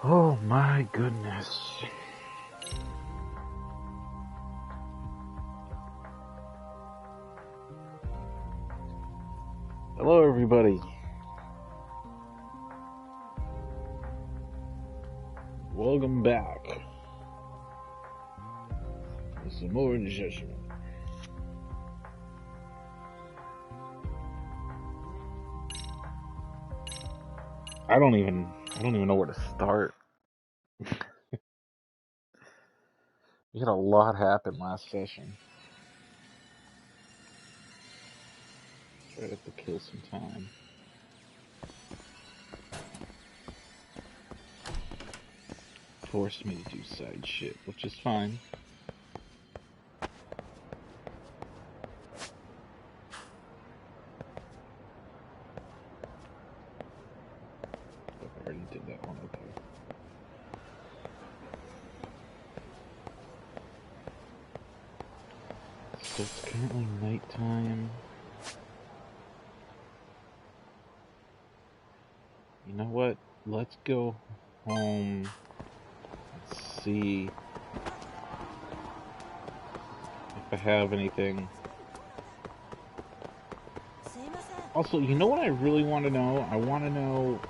Oh my goodness. Hello everybody. Welcome back to some more Judgement. I don't even know where to start. We had a lot happen last session. So I have to kill some time. Forced me to do side shit, which is fine. I already did that one, okay. So it's currently nighttime. You know what? Let's go home and see if I have anything. Also, you know what I really want to know? I want to know...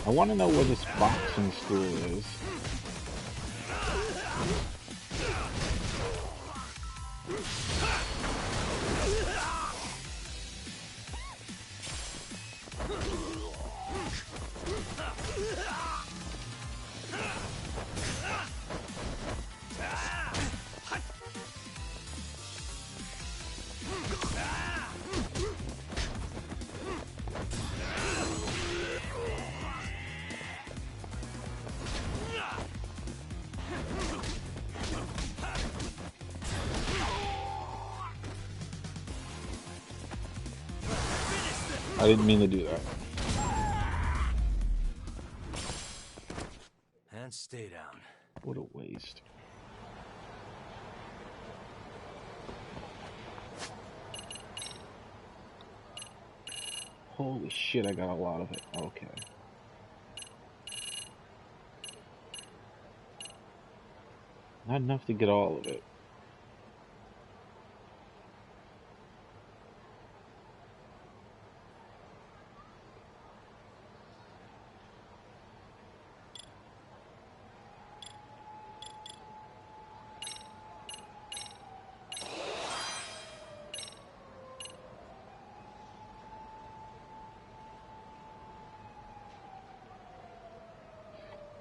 I want to know where this boxing school is. I didn't mean to do that. And stay down. What a waste. Holy shit, I got a lot of it. Okay. Not enough to get all of it.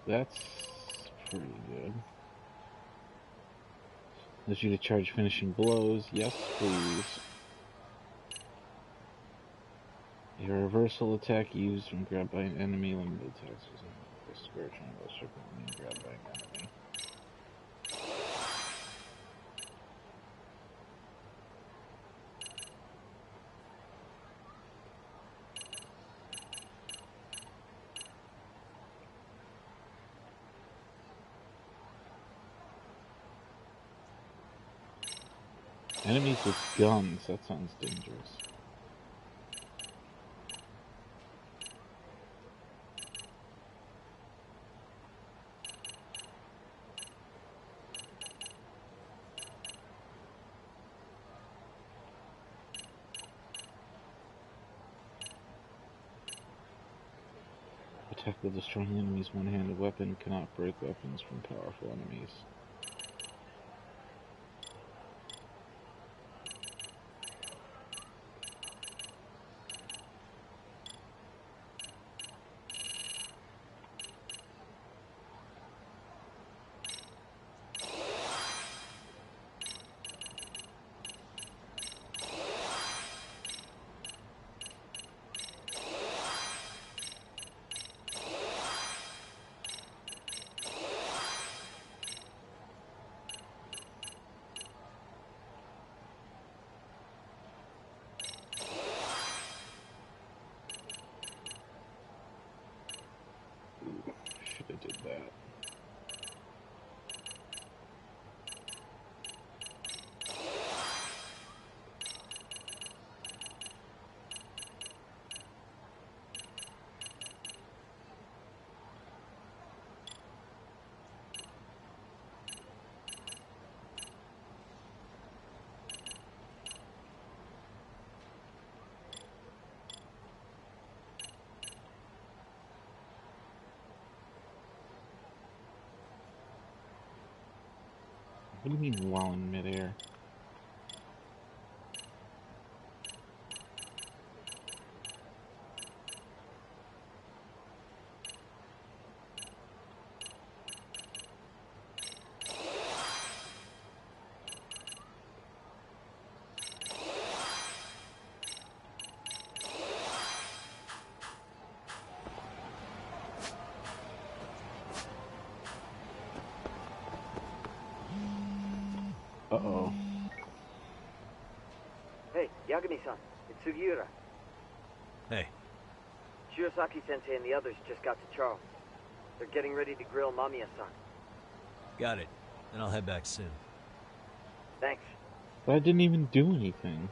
That's pretty good. Allows you to charge finishing blows. Yes, please. A reversal attack used when grabbed by an enemy. Limited attacks using the square triangle circle when grabbed by an enemy. Enemies with guns, that sounds dangerous. Attack with a strong enemy's one-handed weapon cannot break weapons from powerful enemies. What do you mean while in midair? Uh-oh. Hey, Yagami-san, it's Sugiura. Hey. Shirosaki-sensei and the others just got to Charles. They're getting ready to grill Mamiya-san. Got it. Then I'll head back soon. Thanks. But I didn't even do anything.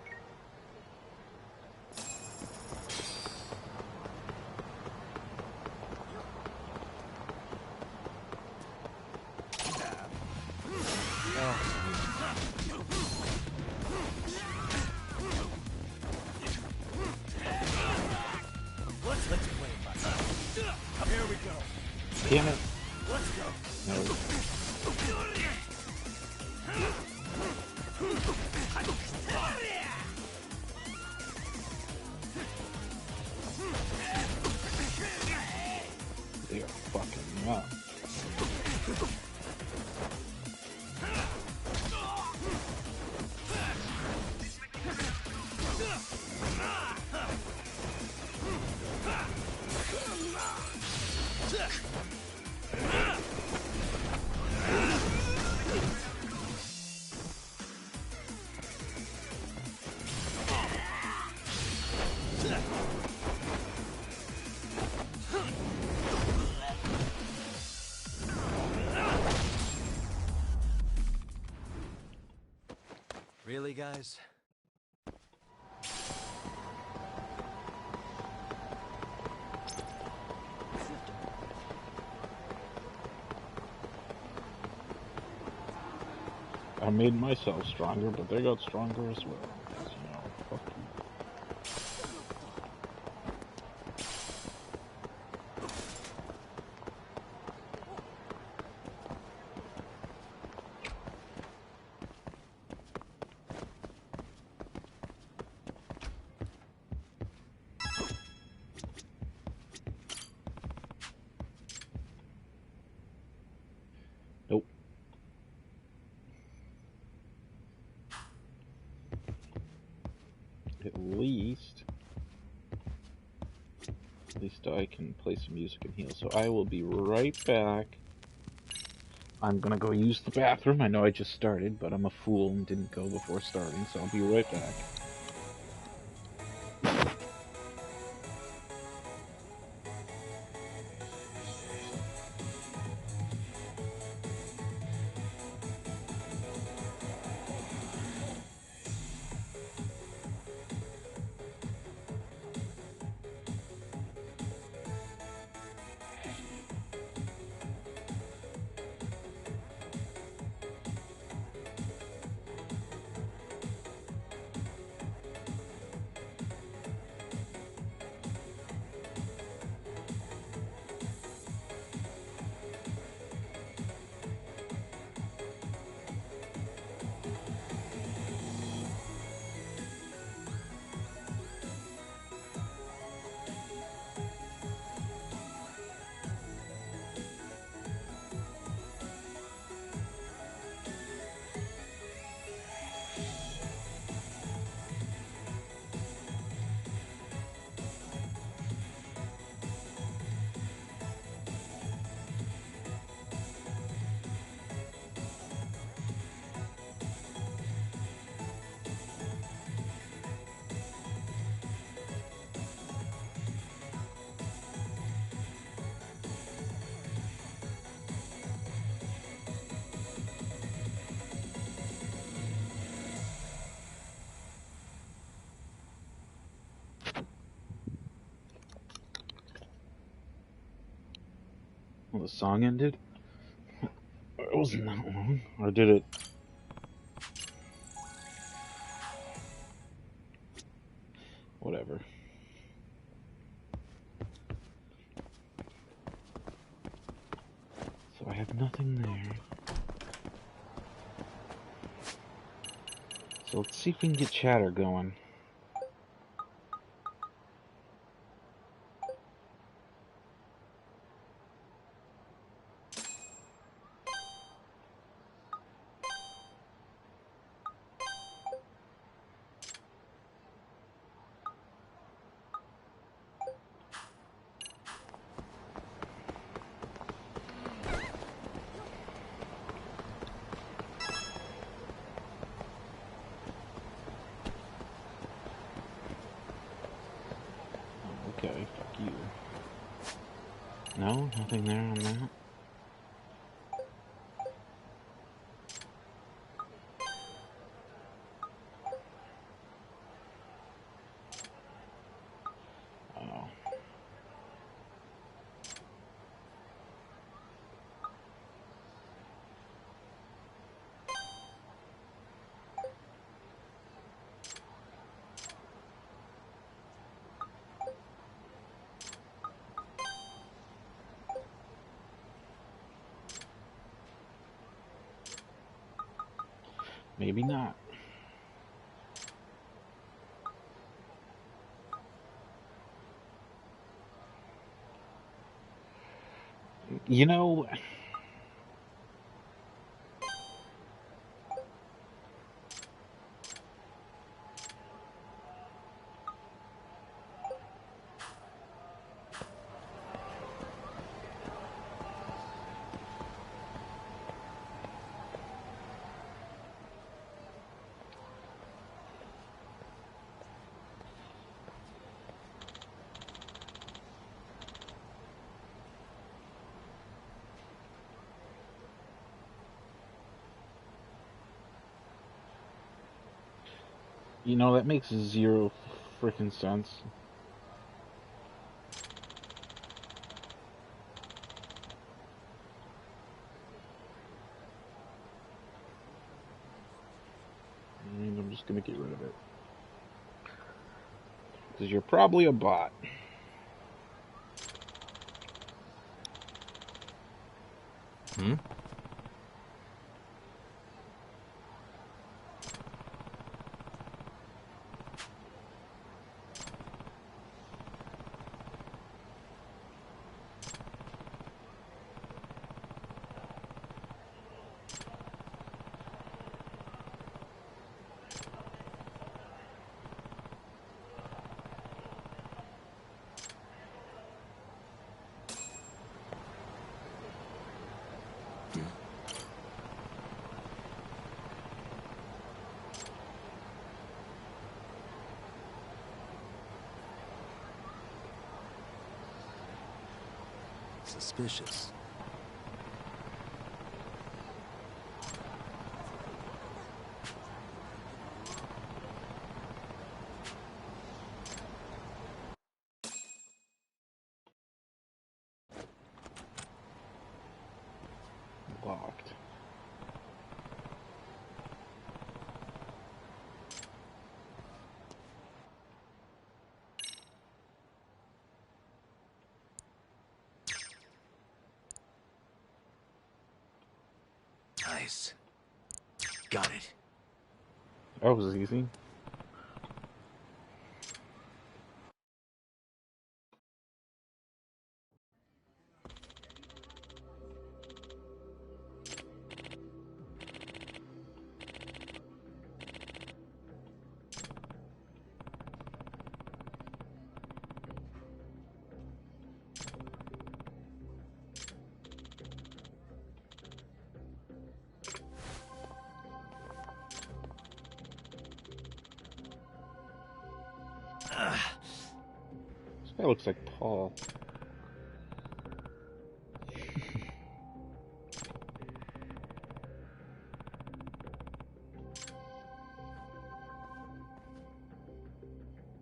Here we go. Damn it. Let's go. No. They are fucking me up. Really, guys? I made myself stronger, but they got stronger as well. So, you know, fuck you. Nope. At least I can play some music and heal. So I will be right back. I'm gonna go use the bathroom. I know I just started, but I'm a fool and didn't go before starting, so I'll be right back. Well, the song ended? It wasn't that long. Or did it? Whatever. So I have nothing there. So let's see if we can get chatter going. Okay, fuck you. No, nothing there on that. Oh. Maybe not. You know, that makes zero freaking sense. And I'm just gonna get rid of it. Because you're probably a bot. Hmm? Suspicious. Locked. Nice. Got it. That was easy. This guy looks like Paul.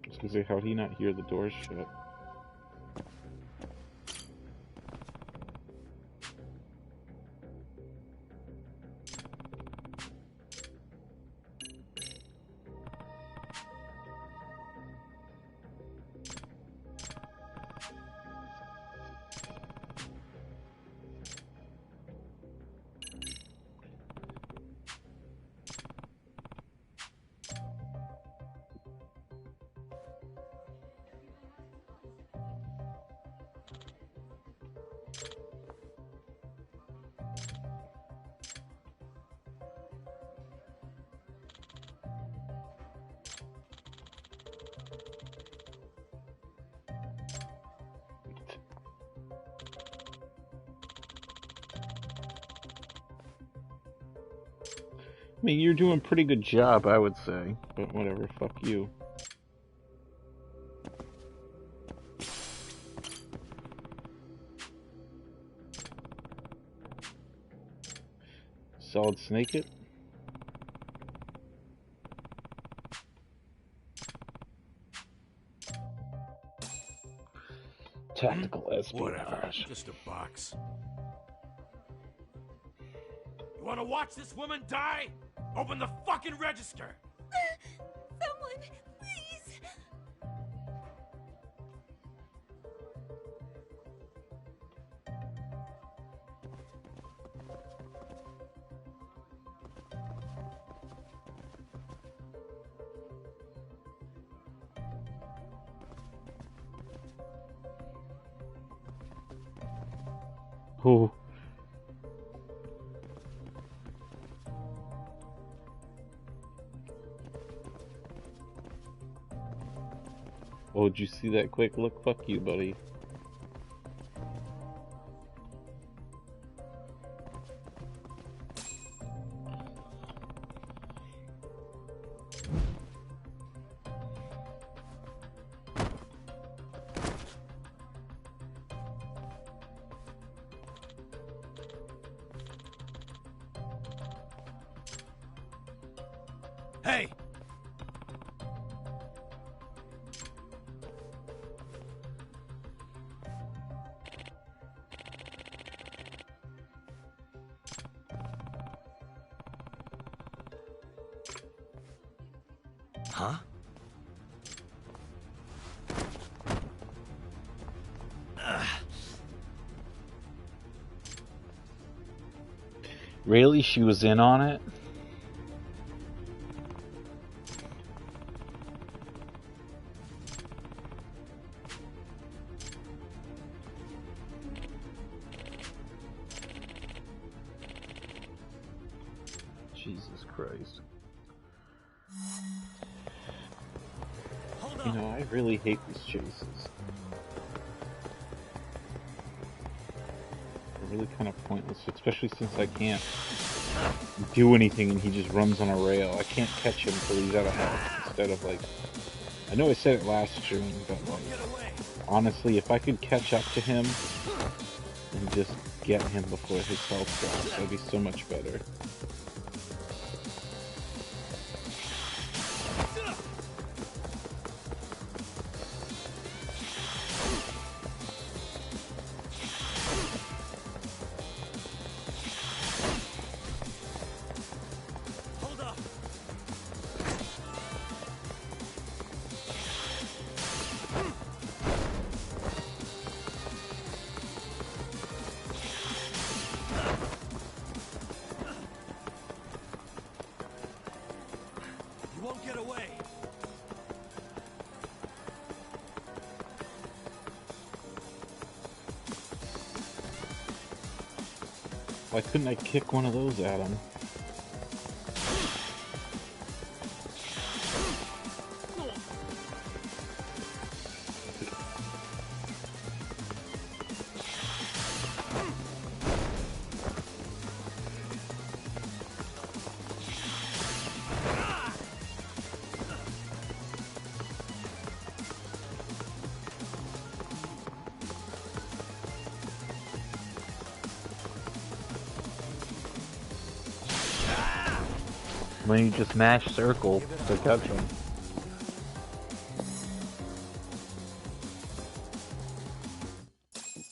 I was gonna say, how'd he not hear the doors shut? I mean, you're doing a pretty good job, I would say. But whatever, fuck you. Solid snake it? Tactical Whatever. espionage. Just a box. You want to watch this woman die? Open the fucking register! Someone, please! Oh. Oh, did you see that quick look? Fuck you, buddy. Hey! Huh? Really? She was in on it? Jesus Christ. Hold You up! know, I really hate these chases. They're really kind of pointless, especially since I can't do anything and he just runs on a rail. I can't catch him until he's out of health instead of, like... I know I said it last stream, but, like, Get away! honestly, if I could catch up to him and just get him before his health drops, that'd be so much better. Hold up! You won't get away! Why couldn't I kick one of those at him? When you just mash circle to catch him.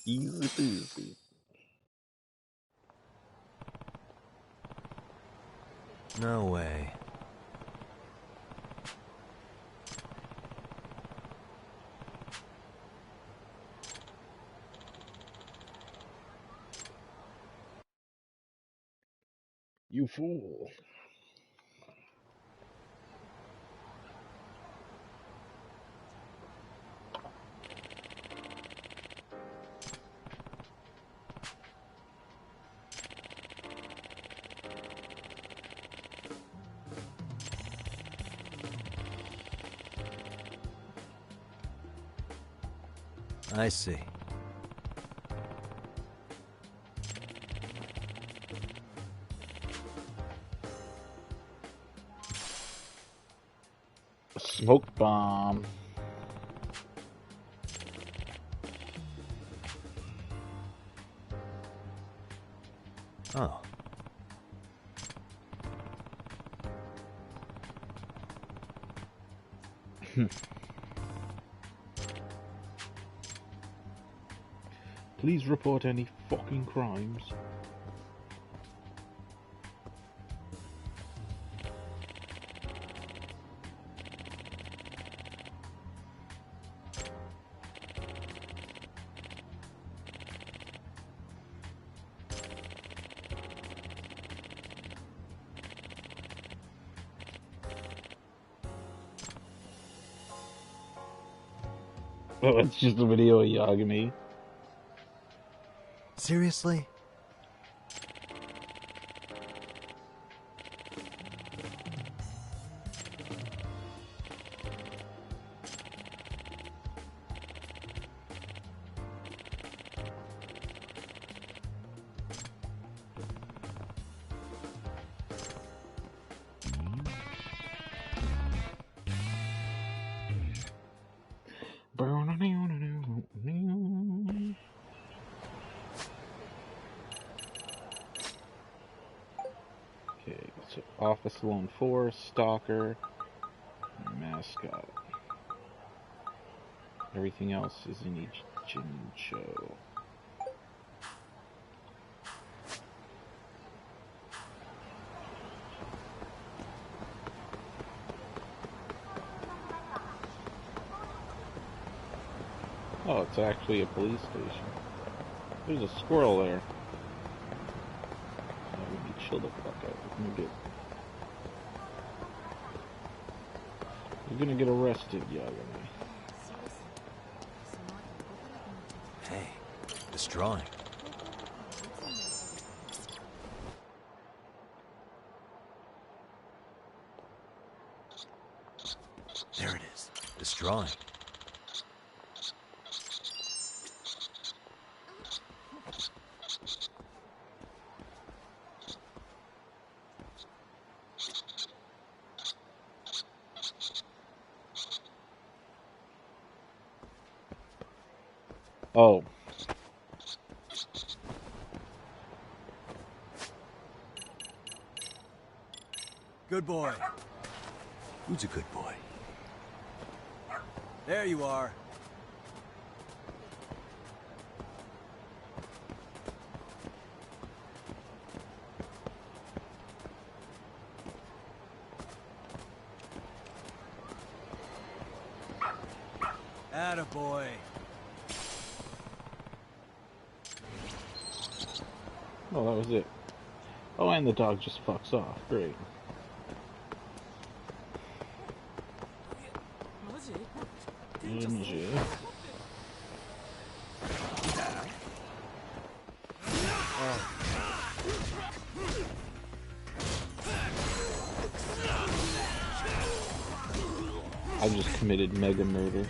Easy peasy. No way. You fool. I see. A smoke bomb. Oh. Please report any fucking crimes. Oh, it's just a video of Yagami. Seriously? Okay, so Office Loan 4, Stalker, Mascot. Everything else is in each Jincho. Oh, it's actually a police station. There's a squirrel there. That would be chill the fuck out. You're gonna get arrested, Yagami. Hey, this drawing. There it is. This drawing. Oh. Good boy. Who's a good boy? There you are. Attaboy. Oh, that was it. Oh, and the dog just fucks off. Great. MG. I just committed mega murder.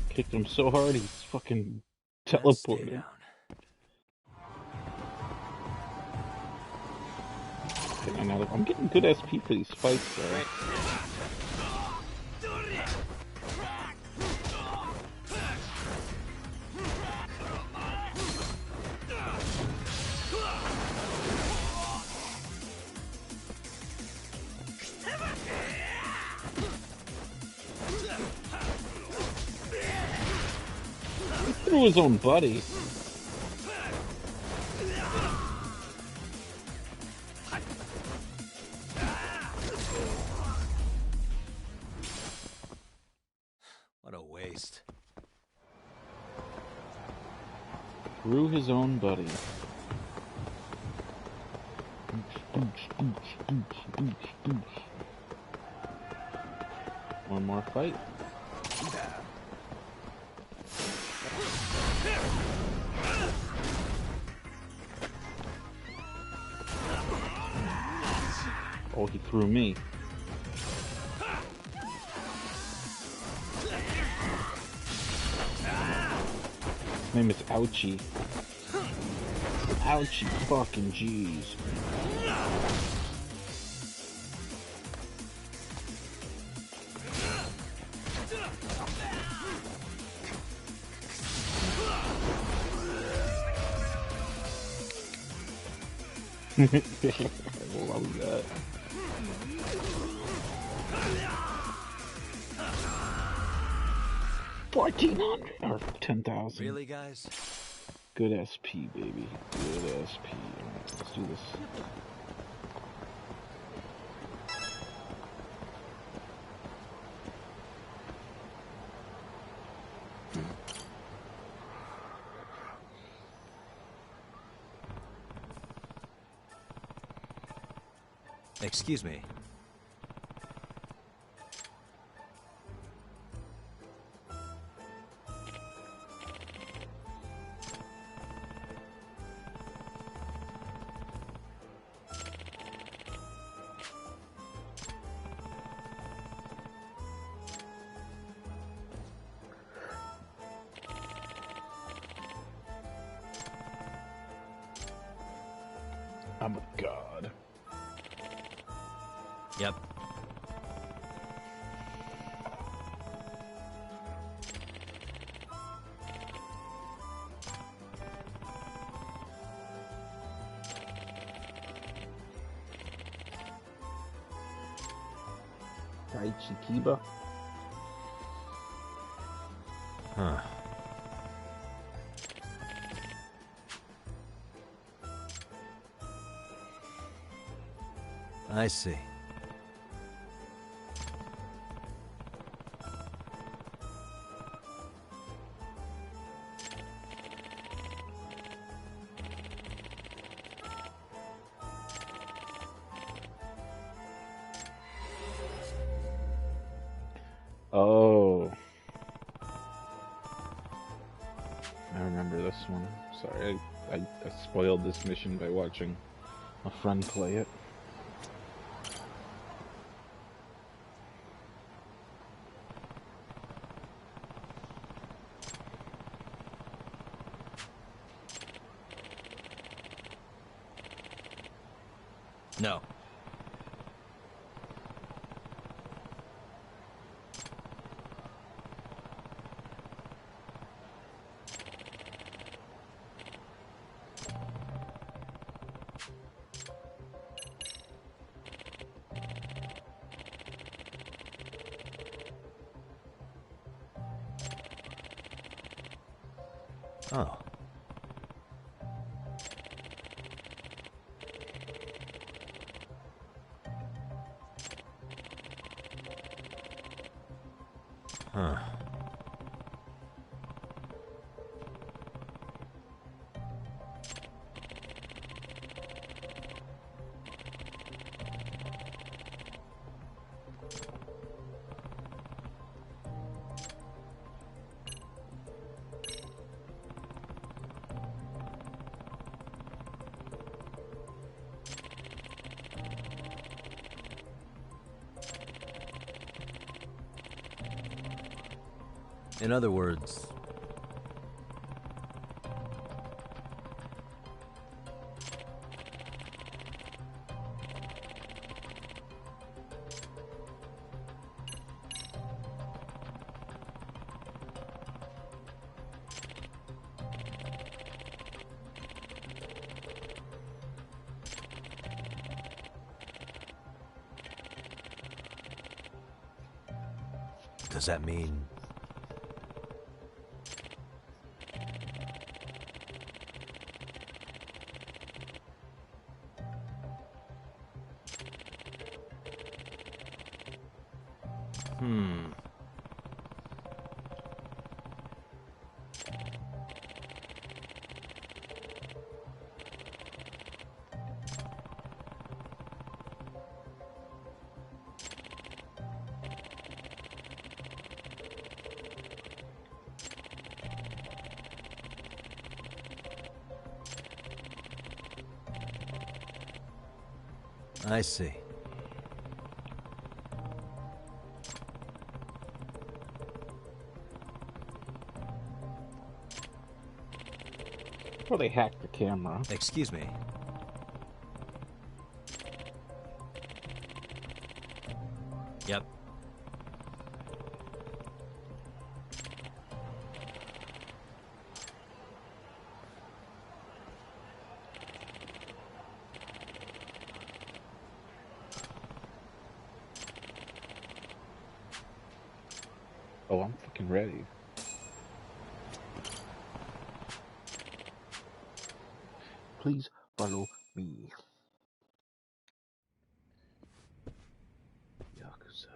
Kicked him so hard he's fucking teleported. Okay, now I'm getting good SP for these fights though. He threw his own buddy. What a waste. Threw his own buddy. One more fight. Oh, he threw me. name is Ouchie. Ouchie fucking jeez. I love that. $1,400 or 10,000. Really, guys? Good SP, baby. Good SP. Alright, let's do this. Excuse me. I'm a god. Yep. Daichi Kiba. Huh. I see. Oh. I remember this one. Sorry, I spoiled this mission by watching a friend play it. No. Oh. Huh. In other words, does that mean... I see. Or they hacked the camera. Excuse me. Yep. Oh, I'm fucking ready. Please follow me. Yakuza.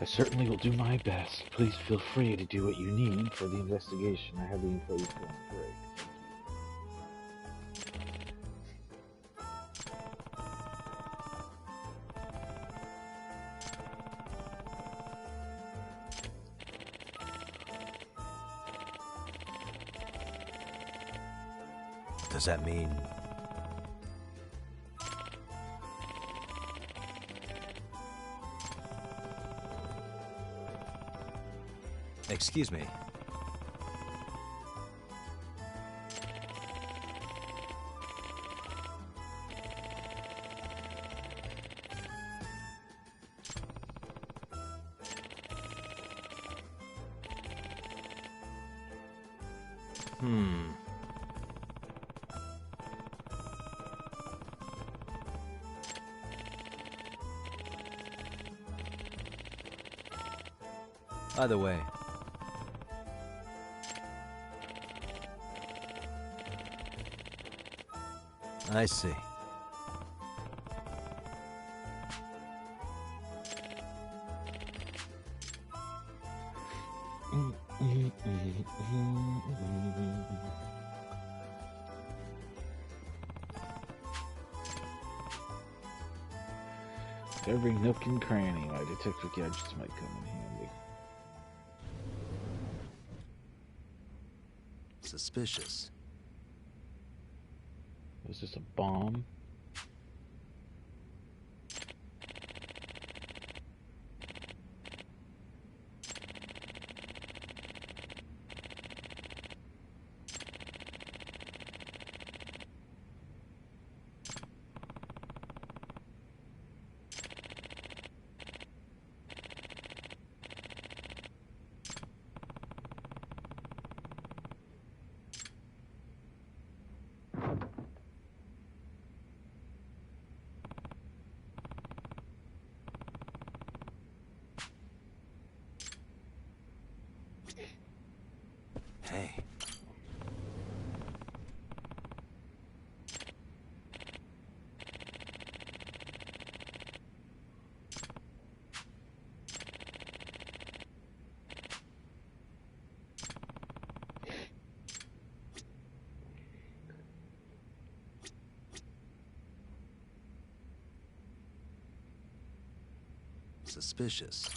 I certainly will do my best. Please feel free to do what you need for the investigation. I have the employees go on break. Does that mean... Excuse me. Either way. I see. Every nook and cranny, my detective gadgets might come in handy. Suspicious. Was this a bomb? Hey. Suspicious.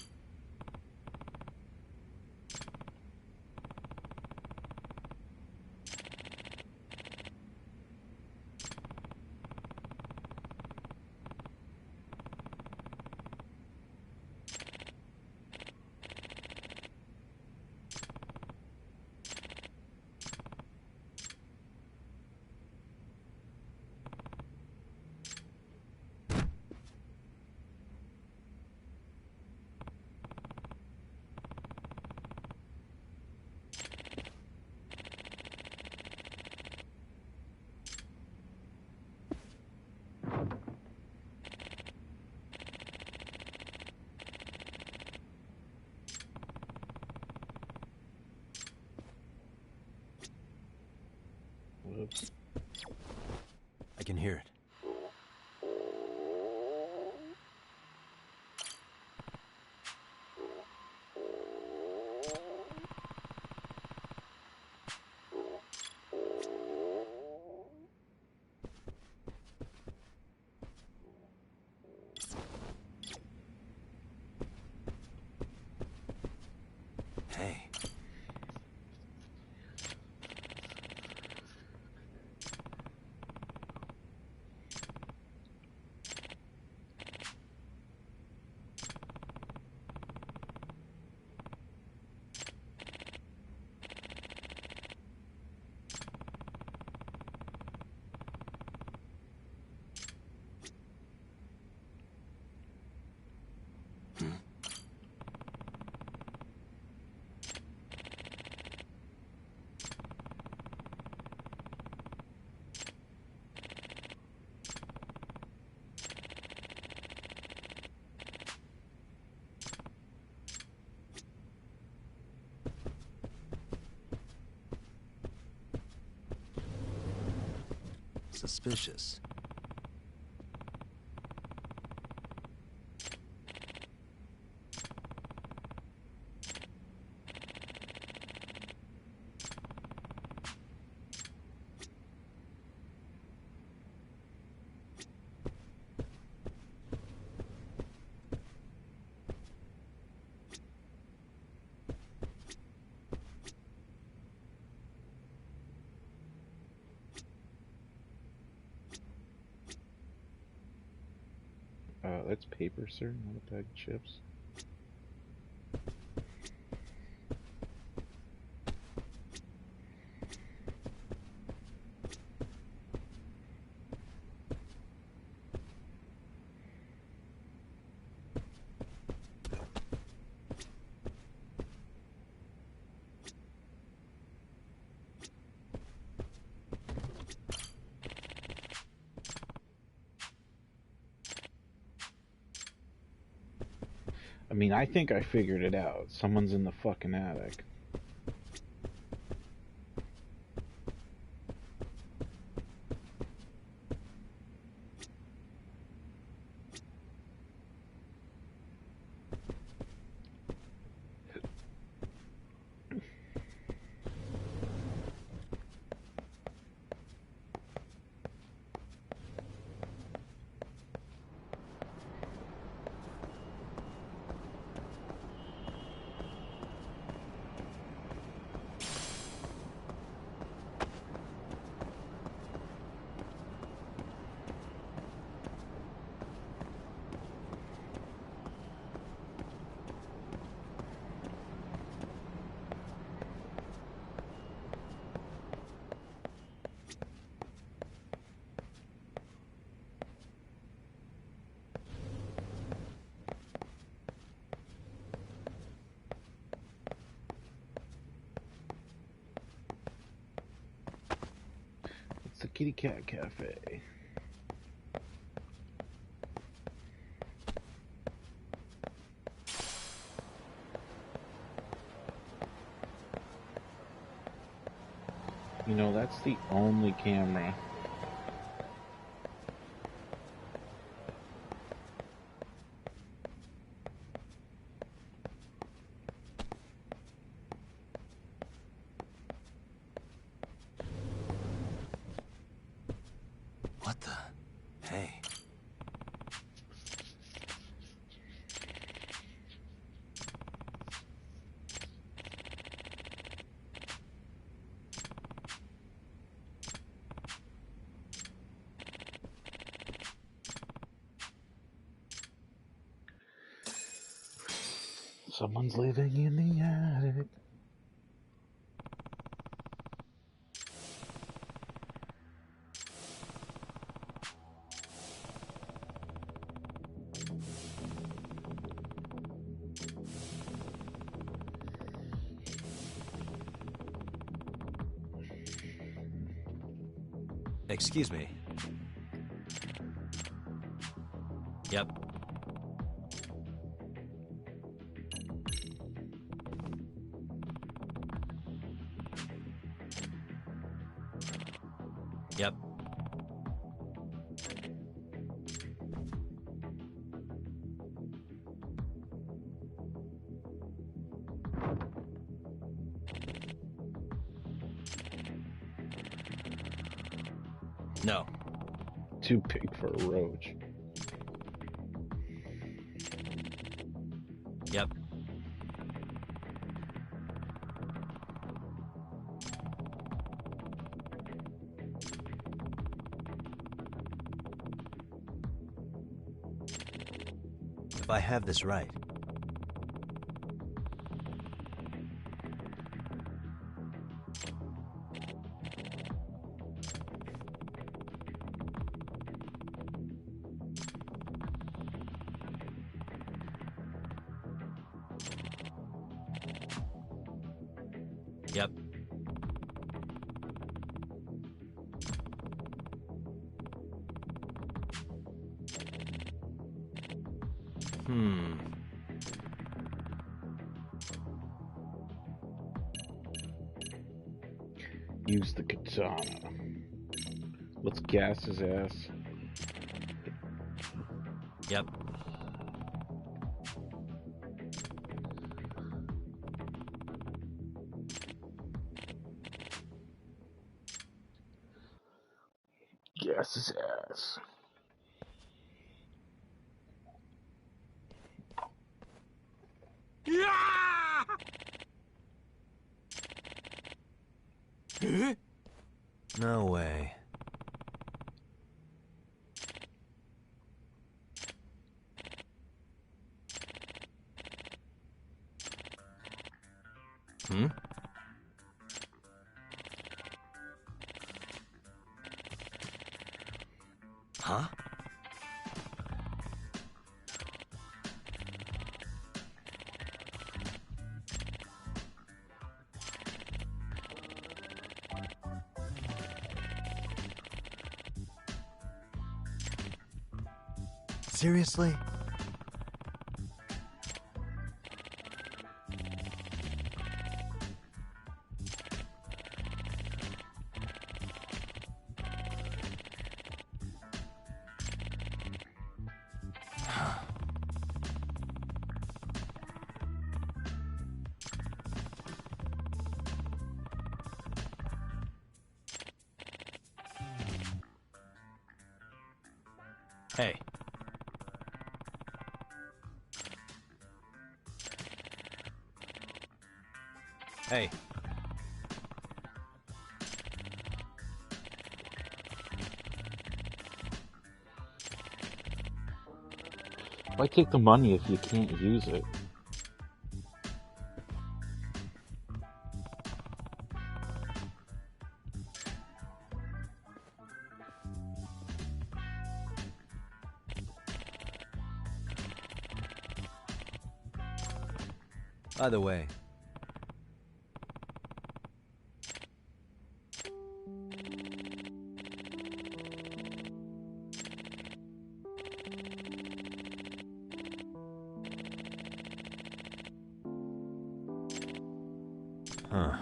Suspicious. That's paper, sir, not a bag of chips. I mean, I think I figured it out. Someone's in the fucking attic. It's the Kitty Cat Cafe. You know, that's the only camera. What the? Hey. Someone's living in the attic. Excuse me. Yep. Yep. No. Too big for a roach. Yep. If I have this right. Yep. Use the katana. Let's gas his ass. Yep. Gas his ass. No way. Hmm? Huh? Seriously? Hey. Hey. Why take the money if you can't use it? By the way. Huh.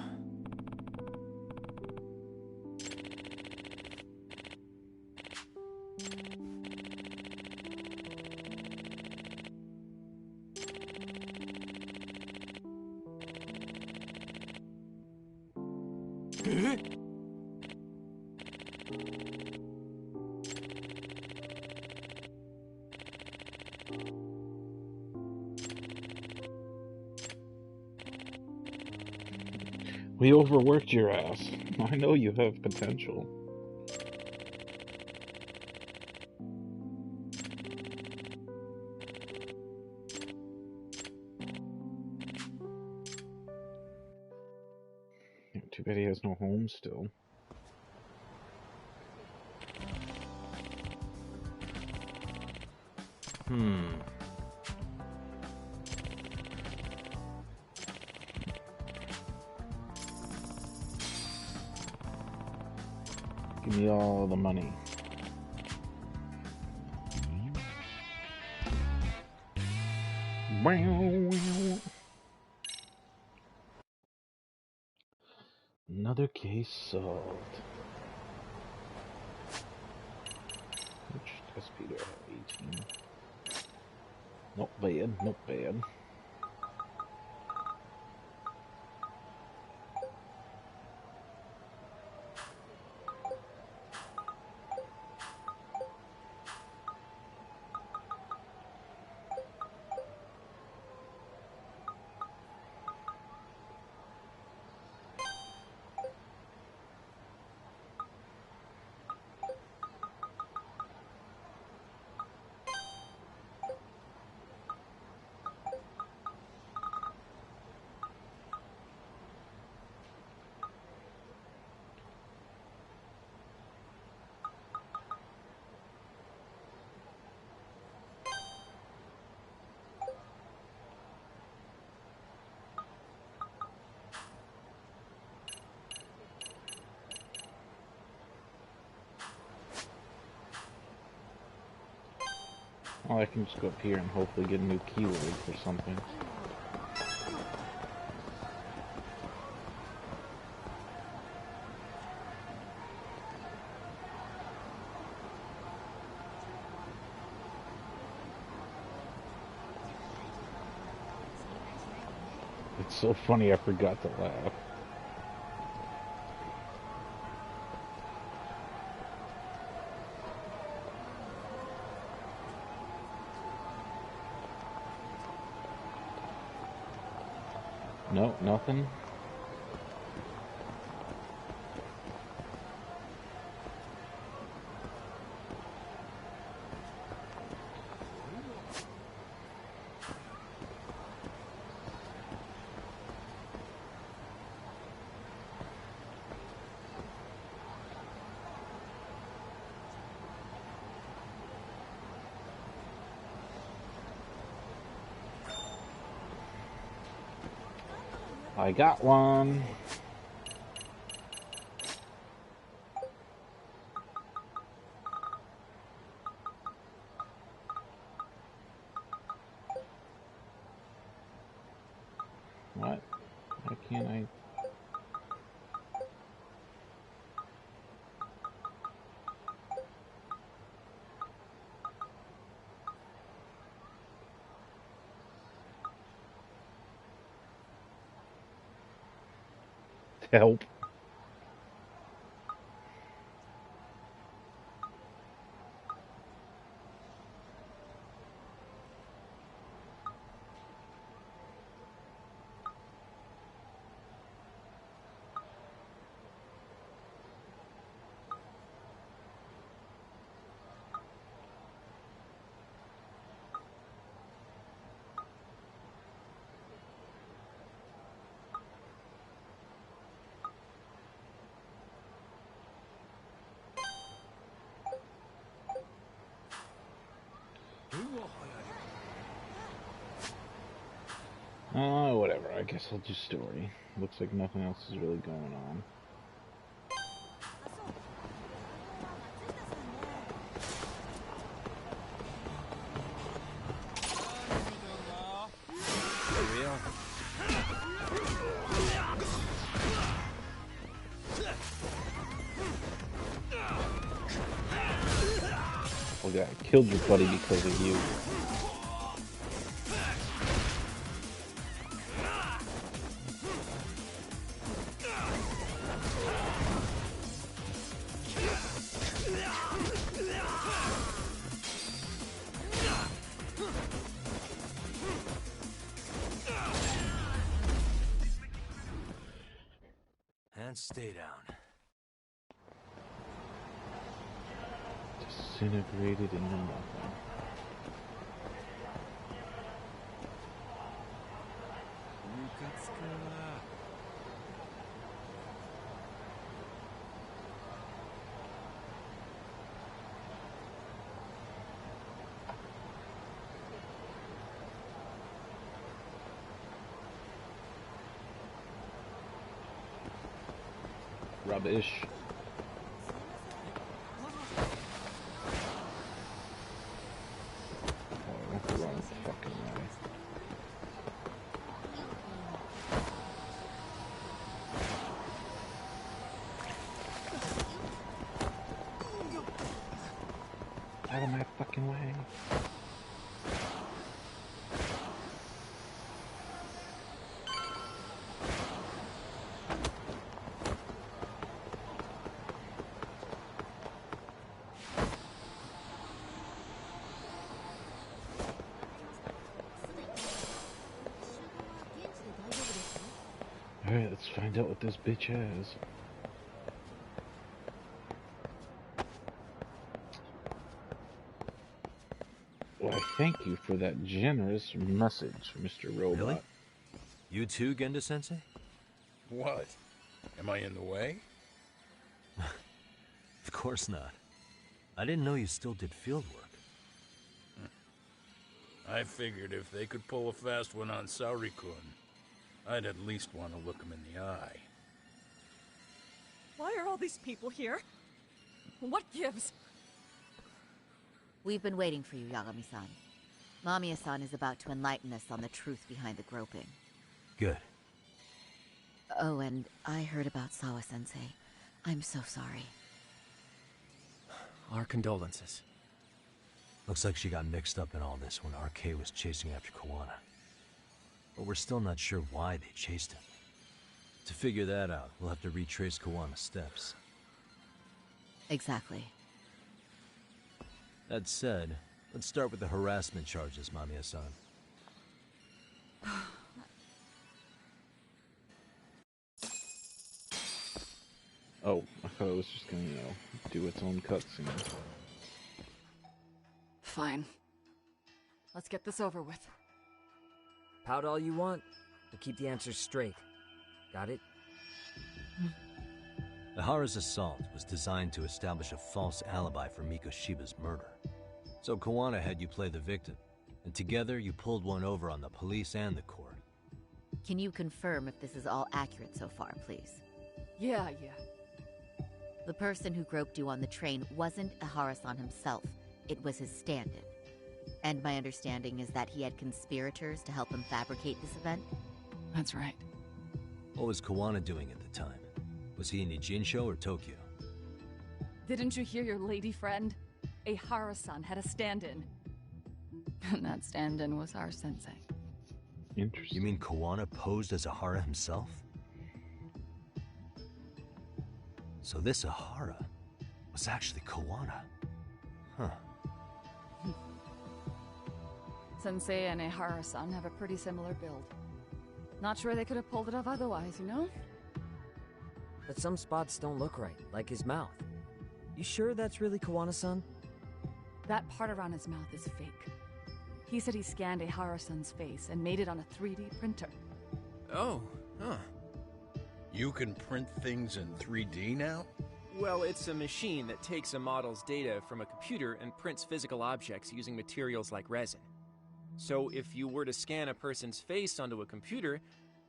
We overworked your ass. I know you have potential. Too bad he has no home still. Give me all the money. Another case solved. Which SP do I have? 18. Not bad, not bad. Well, I can just go up here and hopefully get a new keyword or something. It's so funny, I forgot to laugh. No, nothing. I got one. What? Why can't I? Help. Whatever. I guess I'll do story. Looks like nothing else is really going on. Oh yeah, I killed your buddy because of you. And stay down. Disintegrated into nothing. Rubbish. Oh, I went the wrong fucking way. Out of my fucking way. Alright, let's find out what this bitch has. Well, I thank you for that generous message, Mr. Robot. Really? You too, Genda-sensei? What? Am I in the way? Of course not. I didn't know you still did field work. I figured if they could pull a fast one on Saori-kun, I'd at least want to look him in the eye. Why are all these people here? What gives? We've been waiting for you, Yagami-san. Mamiya-san is about to enlighten us on the truth behind the groping. Good. Oh, and I heard about Sawa-sensei. I'm so sorry. Our condolences. Looks like she got mixed up in all this when RK was chasing after Kawana. but we're still not sure why they chased him. To figure that out, we'll have to retrace Kawana's steps. Exactly. That said, let's start with the harassment charges, Mamiya-san. Oh, I thought it was just gonna, do its own cutscene. Fine. Let's get this over with. Pout all you want, but keep the answers straight. Got it? Ihara's assault was designed to establish a false alibi for Mikoshiba's murder. So Kawana had you play the victim, and together you pulled one over on the police and the court. Can you confirm if this is all accurate so far, please? Yeah. The person who groped you on the train wasn't Ihara-san himself. It was his stand-in. And my understanding is that he had conspirators to help him fabricate this event? That's right. What was Kawana doing at the time? Was he in Ijinsho or Tokyo? Didn't you hear your lady friend? Ihara-san had a stand-in. And that stand-in was our sensei. Interesting. You mean Kawana posed as Ihara himself? So this Ihara was actually Kawana. Huh. Sensei and Ihara-san have a pretty similar build. Not sure they could have pulled it off otherwise, you know? But some spots don't look right, like his mouth. You sure that's really Kawana-san? That part around his mouth is fake. He said he scanned Ihara-san's face and made it on a 3D printer. Oh, huh. You can print things in 3D now? Well, it's a machine that takes a model's data from a computer and prints physical objects using materials like resin. So if you were to scan a person's face onto a computer,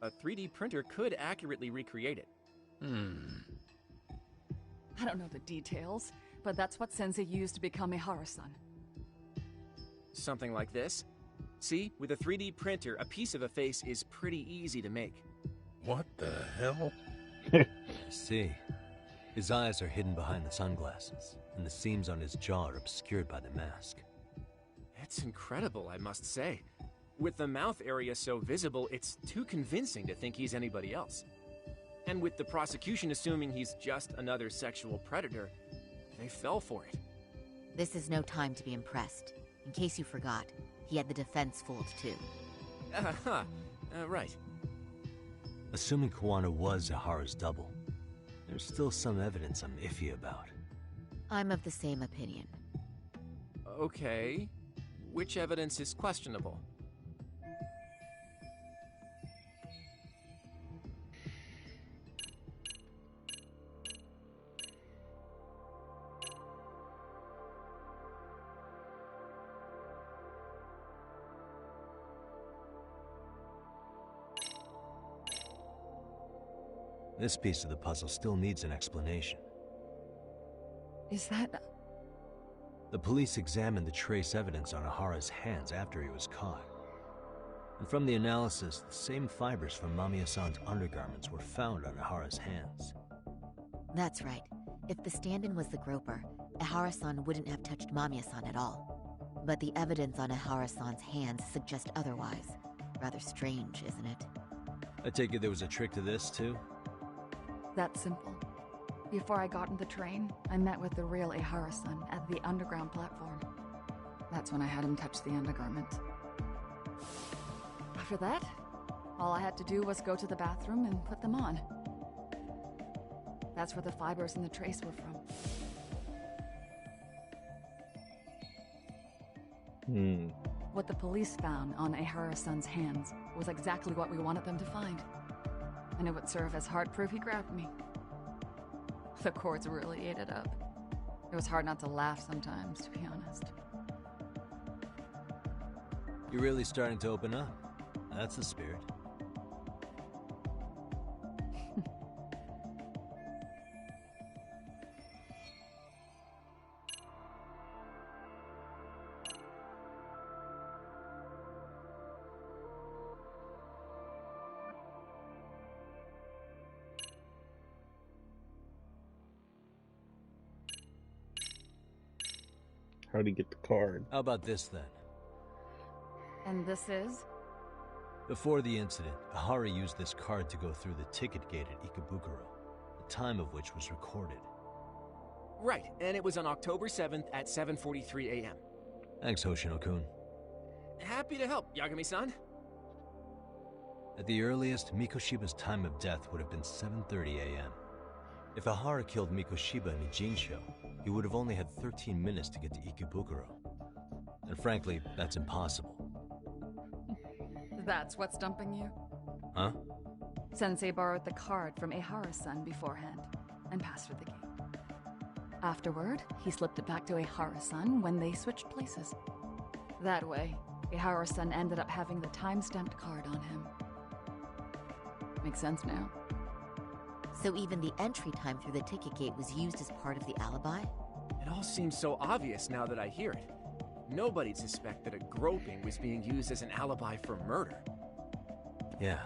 a 3D printer could accurately recreate it. I don't know the details, but that's what Sensei used to become Ihara-san. Something like this. See, with a 3D printer, a piece of a face is pretty easy to make. What the hell? I see. His eyes are hidden behind the sunglasses, and the seams on his jaw are obscured by the mask. It's incredible, I must say. With the mouth area so visible, it's too convincing to think he's anybody else. And with the prosecution assuming he's just another sexual predator, they fell for it. This is no time to be impressed. In case you forgot, he had the defense fooled too. Right. Assuming Kawana was Ihara's double, there's still some evidence I'm iffy about. I'm of the same opinion. Okay. Which evidence is questionable? This piece of the puzzle still needs an explanation. Is that... The police examined the trace evidence on Ihara's hands after he was caught. And from the analysis, the same fibers from Mamiya-san's undergarments were found on Ihara's hands. That's right. If the stand-in was the groper, Ihara-san wouldn't have touched Mamiya-san at all. But the evidence on Ihara-san's hands suggests otherwise. Rather strange, isn't it? I take it there was a trick to this, too? That's simple. Before I got on the train, I met with the real Ihara-san at the underground platform. That's when I had him touch the undergarment. After that, all I had to do was go to the bathroom and put them on. That's where the fibers in the trace were from. What the police found on Ihara-san's hands was exactly what we wanted them to find. And it would serve as hard proof he grabbed me. The courts really ate it up. It was hard not to laugh sometimes, to be honest. You're really starting to open up. That's the spirit. How'd he get the card? How about this, then? And this is? Before the incident, Ahara used this card to go through the ticket gate at Ikebukuro, the time of which was recorded. Right, and it was on October 7th at 7:43 a.m. Thanks, Hoshino-kun. Happy to help, Yagami-san. At the earliest, Mikoshiba's time of death would have been 7:30 a.m. If Ahara killed Mikoshiba in a jean show, he would have only had 13 minutes to get to Ikebukuro. And frankly, that's impossible. That's what's dumping you? Huh? Sensei borrowed the card from Ehara-san beforehand and passed her the key. Afterward, he slipped it back to Ehara-san when they switched places. That way, Ehara-san ended up having the time-stamped card on him. Makes sense now. So even the entry time through the ticket gate was used as part of the alibi? It all seems so obvious now that I hear it. Nobody'd suspect that a groping was being used as an alibi for murder. Yeah.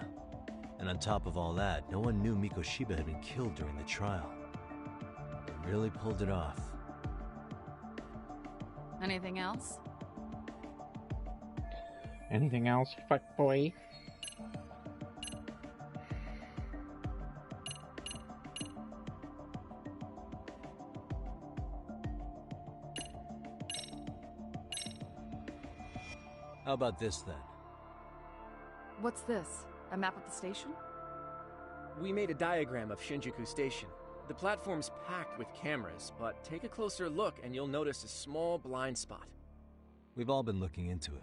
And on top of all that, no one knew Mikoshiba had been killed during the trial. They really pulled it off. Anything else? Anything else, fuckboy? How about this, then? What's this? A map of the station? We made a diagram of Shinjuku Station. The platform's packed with cameras, but take a closer look and you'll notice a small blind spot. We've all been looking into it.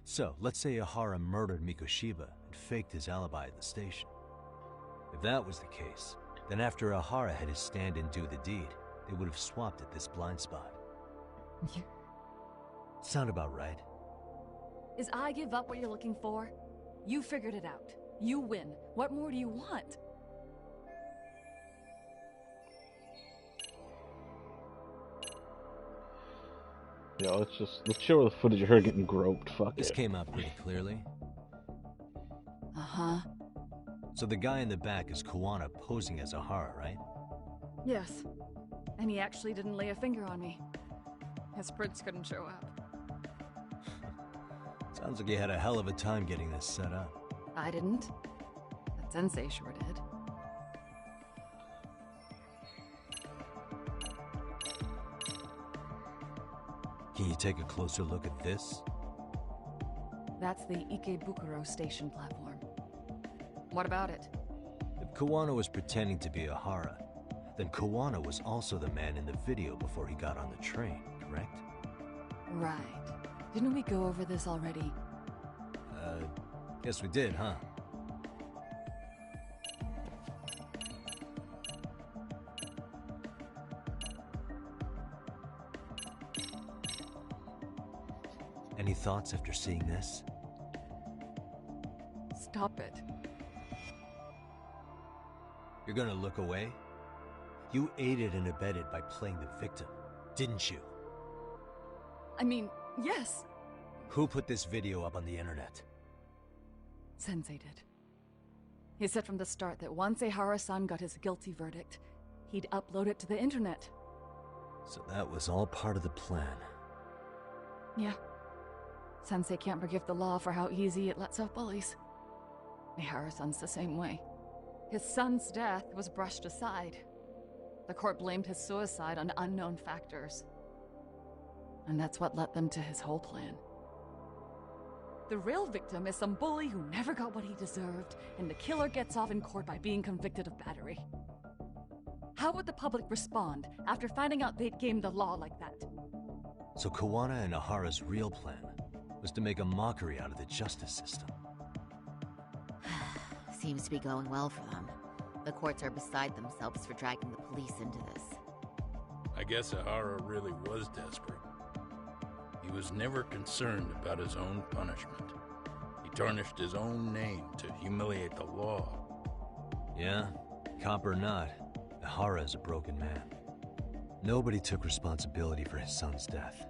So, let's say Ahara murdered Mikoshiba and faked his alibi at the station. If that was the case, then after Ahara had his stand-in do the deed, they would have swapped at this blind spot. Sound about right? Is I give up what you're looking for? You figured it out. You win. What more do you want? Yeah, let's show the footage of her getting groped. Fuck This it. came out pretty clearly. Uh-huh. So the guy in the back is Kuwana posing as Ahara, right? Yes. And he actually didn't lay a finger on me. His prints couldn't show up. Sounds like you had a hell of a time getting this set up. I didn't. But Sensei sure did. Can you take a closer look at this? That's the Ikebukuro station platform. What about it? If Kuwana was pretending to be Ahara, then Kuwana was also the man in the video before he got on the train, correct? Right. Didn't we go over this already? Guess we did, huh? Any thoughts after seeing this? Stop it. You're gonna look away? You aided and abetted by playing the victim, didn't you? I mean, yes. Who put this video up on the internet? Sensei did. He said from the start that once Ehara-san got his guilty verdict, he'd upload it to the internet. So that was all part of the plan. Yeah. Sensei can't forgive the law for how easy it lets off bullies. Ehara-san's the same way. His son's death was brushed aside. The court blamed his suicide on unknown factors. And that's what led them to his whole plan. The real victim is some bully who never got what he deserved, and the killer gets off in court by being convicted of battery. How would the public respond after finding out they'd gamed the law like that? So Kuwana and Ahara's real plan was to make a mockery out of the justice system. Seems to be going well for them. The courts are beside themselves for dragging the police into this. I guess Ahara really was desperate. He was never concerned about his own punishment. He tarnished his own name to humiliate the law. Yeah, cop or not, Ahara is a broken man. Nobody took responsibility for his son's death.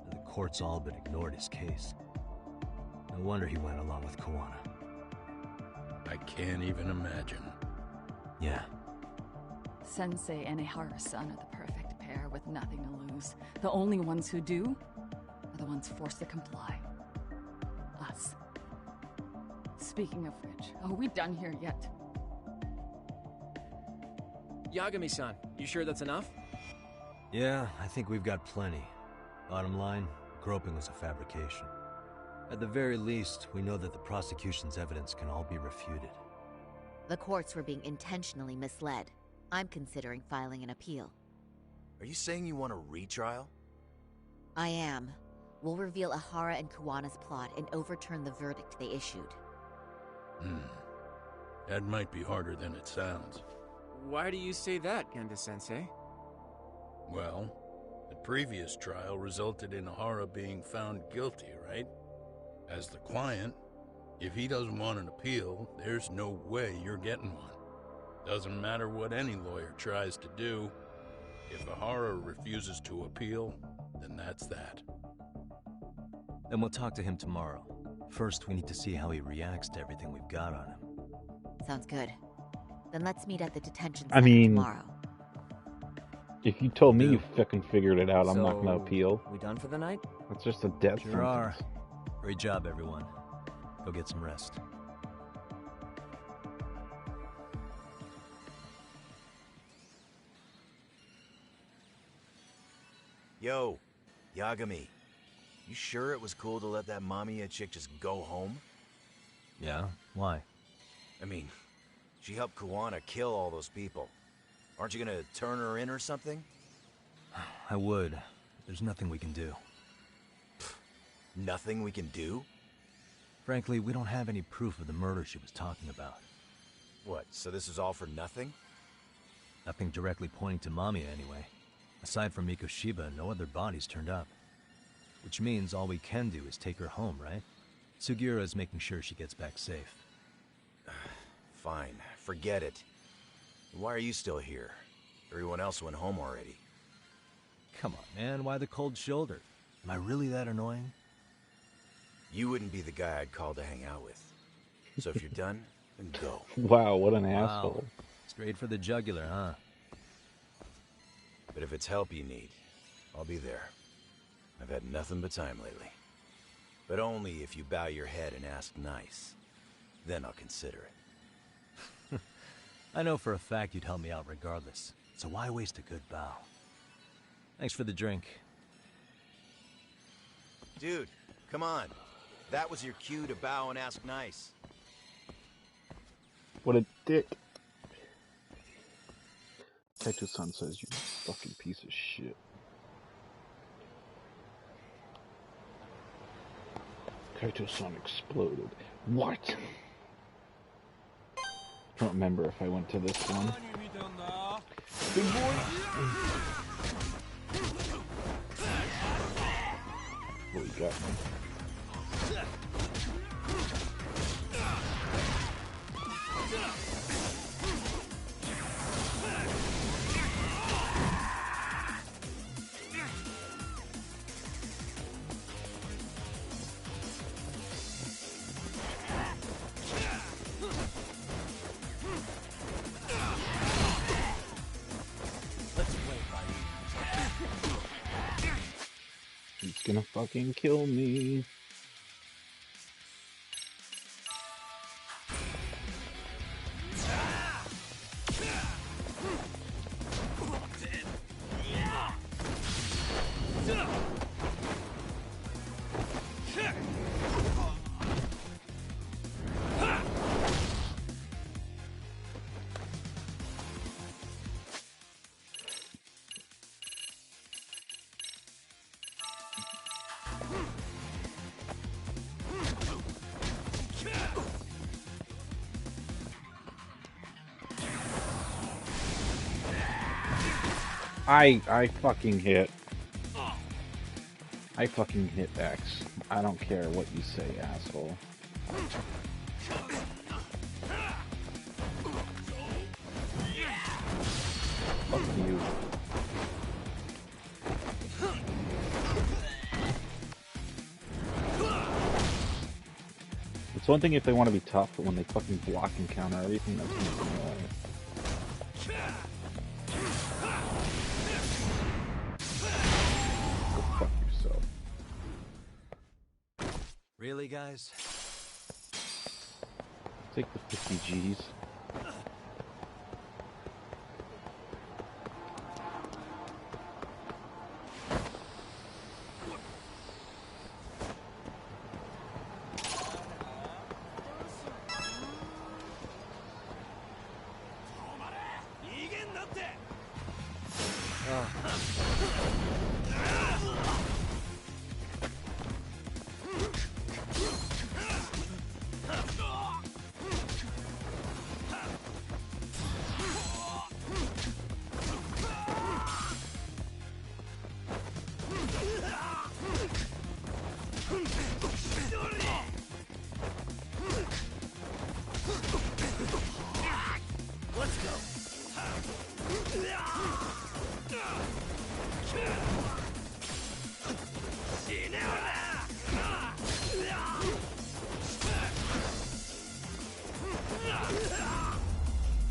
The courts all but ignored his case. No wonder he went along with Kuwana. I can't even imagine. Yeah. Sensei and Ehara-san are the perfect pair with nothing to lose. The only ones who do are the ones forced to comply. Us. Speaking of which, are we done here yet? Yagami-san, you sure that's enough? Yeah, I think we've got plenty. Bottom line, groping was a fabrication. At the very least, we know that the prosecution's evidence can all be refuted. The courts were being intentionally misled. I'm considering filing an appeal. Are you saying you want a retrial? I am. We'll reveal Ahara and Kuwana's plot and overturn the verdict they issued. That might be harder than it sounds. Why do you say that, Genda-sensei? Well, the previous trial resulted in Ahara being found guilty, right? As the client, if he doesn't want an appeal, there's no way you're getting one. Doesn't matter what any lawyer tries to do. If Ahara refuses to appeal, then that's that. Then we'll talk to him tomorrow. First, we need to see how he reacts to everything we've got on him. Sounds good. Then let's meet at the detention I center mean, tomorrow. If you told me you fucking figured it out, I'm not gonna So, appeal. We done for the night? That's just a death Sure sentence. are. Great job, everyone. Go get some rest. Yo, Yagami. You sure it was cool to let that Mamiya chick just go home? Yeah? Why? I mean, she helped Kuwana kill all those people. Aren't you gonna turn her in or something? I would. There's nothing we can do. Nothing we can do? Frankly, we don't have any proof of the murder she was talking about. What, so this is all for nothing? Nothing directly pointing to Mamiya anyway. Aside from Mikoshiba, no other bodies turned up. Which means all we can do is take her home, right? Sugiura is making sure she gets back safe. Fine, forget it. Why are you still here? Everyone else went home already. Come on, man, why the cold shoulder? Am I really that annoying? You wouldn't be the guy I'd call to hang out with. So if you're done, then go. Wow, what an Wow. asshole. Straight for the jugular, huh? But if it's help you need, I'll be there. I've had nothing but time lately. But only if you bow your head and ask nice. Then I'll consider it. I know for a fact you'd help me out regardless, so why waste a good bow? Thanks for the drink. Dude, come on. That was your cue to bow and ask nice. What a dick. Kaito-san says, you fucking piece of shit. Kaito-san exploded. What? I don't remember if I went to this one. Good boy. Oh, he got me. He's gonna fucking kill me. I fucking hit. I fucking hit X. I don't care what you say, asshole. Fuck you. It's one thing if they want to be tough, but when they fucking block and counter everything, that's gonna be annoying. Go fuck yourself. Really, guys? Take the 50 G's.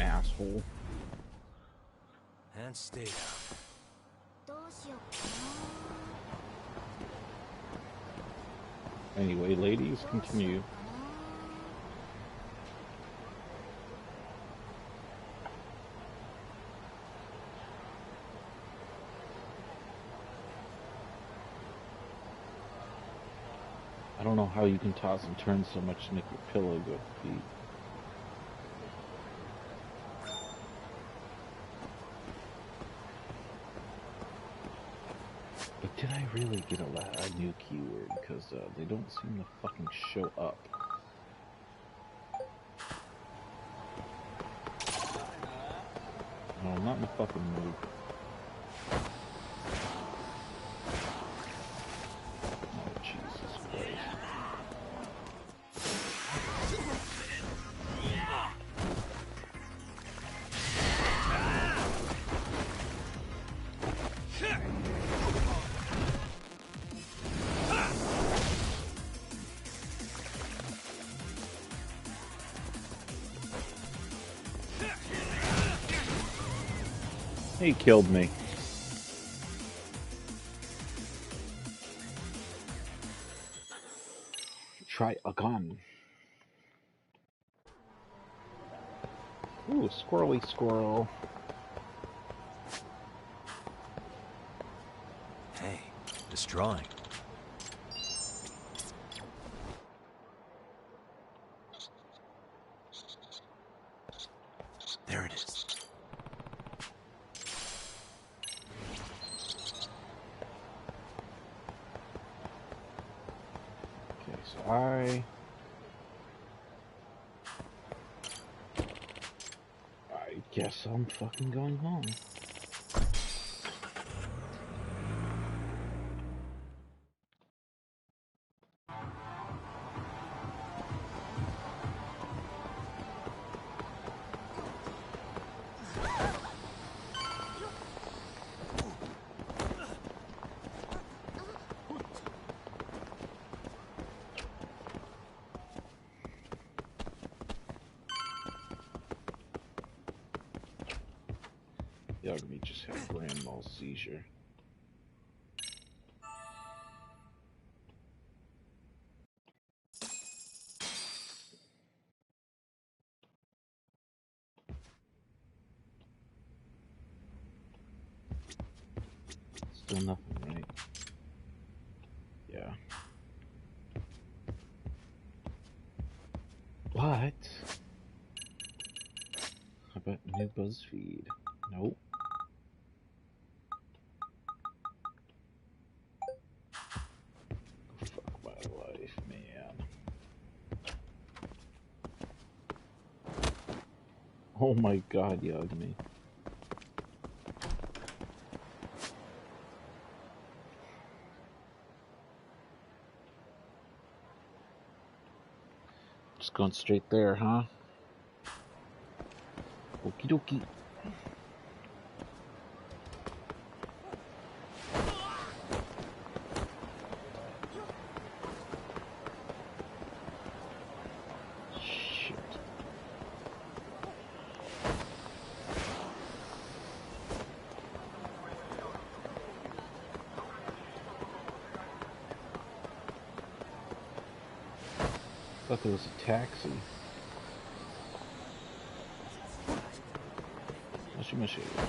Asshole. And stay down. Anyway, ladies, continue. I don't know how you can toss and turn so much to make your pillow go pee. But did I really get a new keyword? Because they don't seem to fucking show up. No, I'm not in the fucking mood. Oh, Jesus Christ. He killed me. Try a gun. Ooh, squirrely squirrel. Hey, this drawing. There it is. Okay, so I guess I'm fucking going home. Yagami just had a grand mal seizure. Still nothing, right? Yeah. What? How about new BuzzFeed? Nope. Fuck my life, man. Oh my god, Yagami. Just going straight there, huh? Okie dokie. Shit. Thought there was a taxi. Mushy mushy. What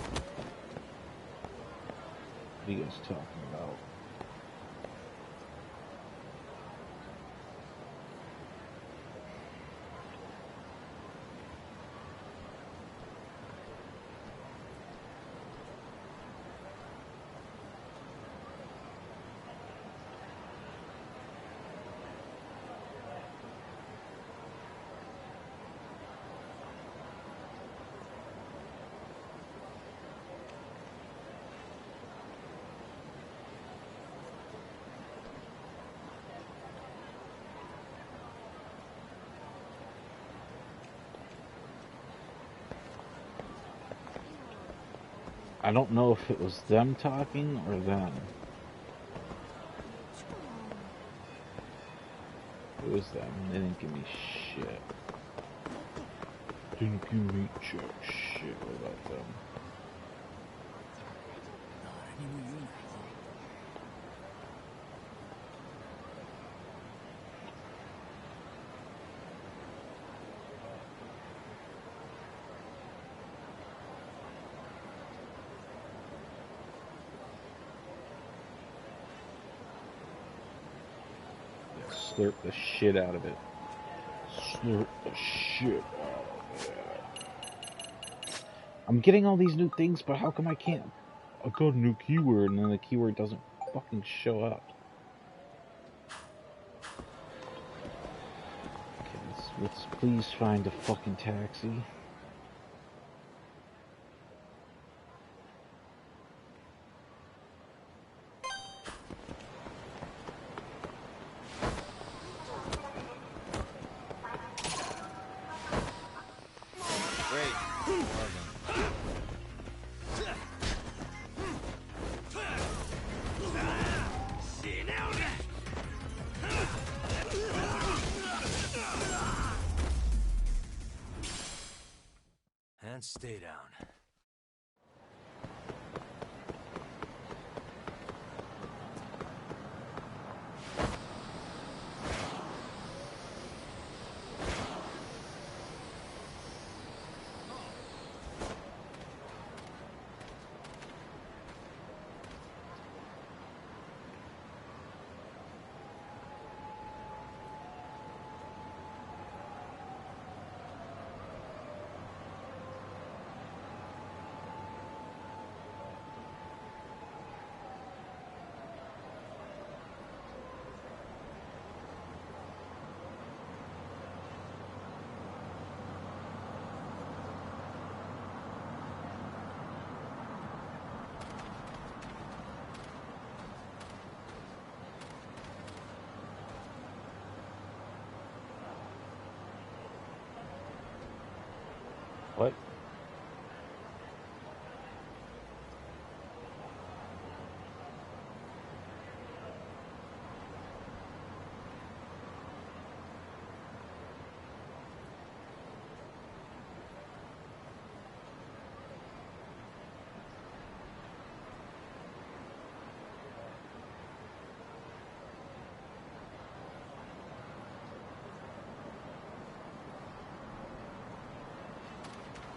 are you guys talking about? I don't know if it was them talking or them. It was them. They didn't give me shit. Didn't give me jack shit. What about them? Slurp the shit out of it. Slurp the shit out of it. I'm getting all these new things, but how come I can't? I got a new keyword and then the keyword doesn't fucking show up. Okay, let's please find a fucking taxi. And stay down. What?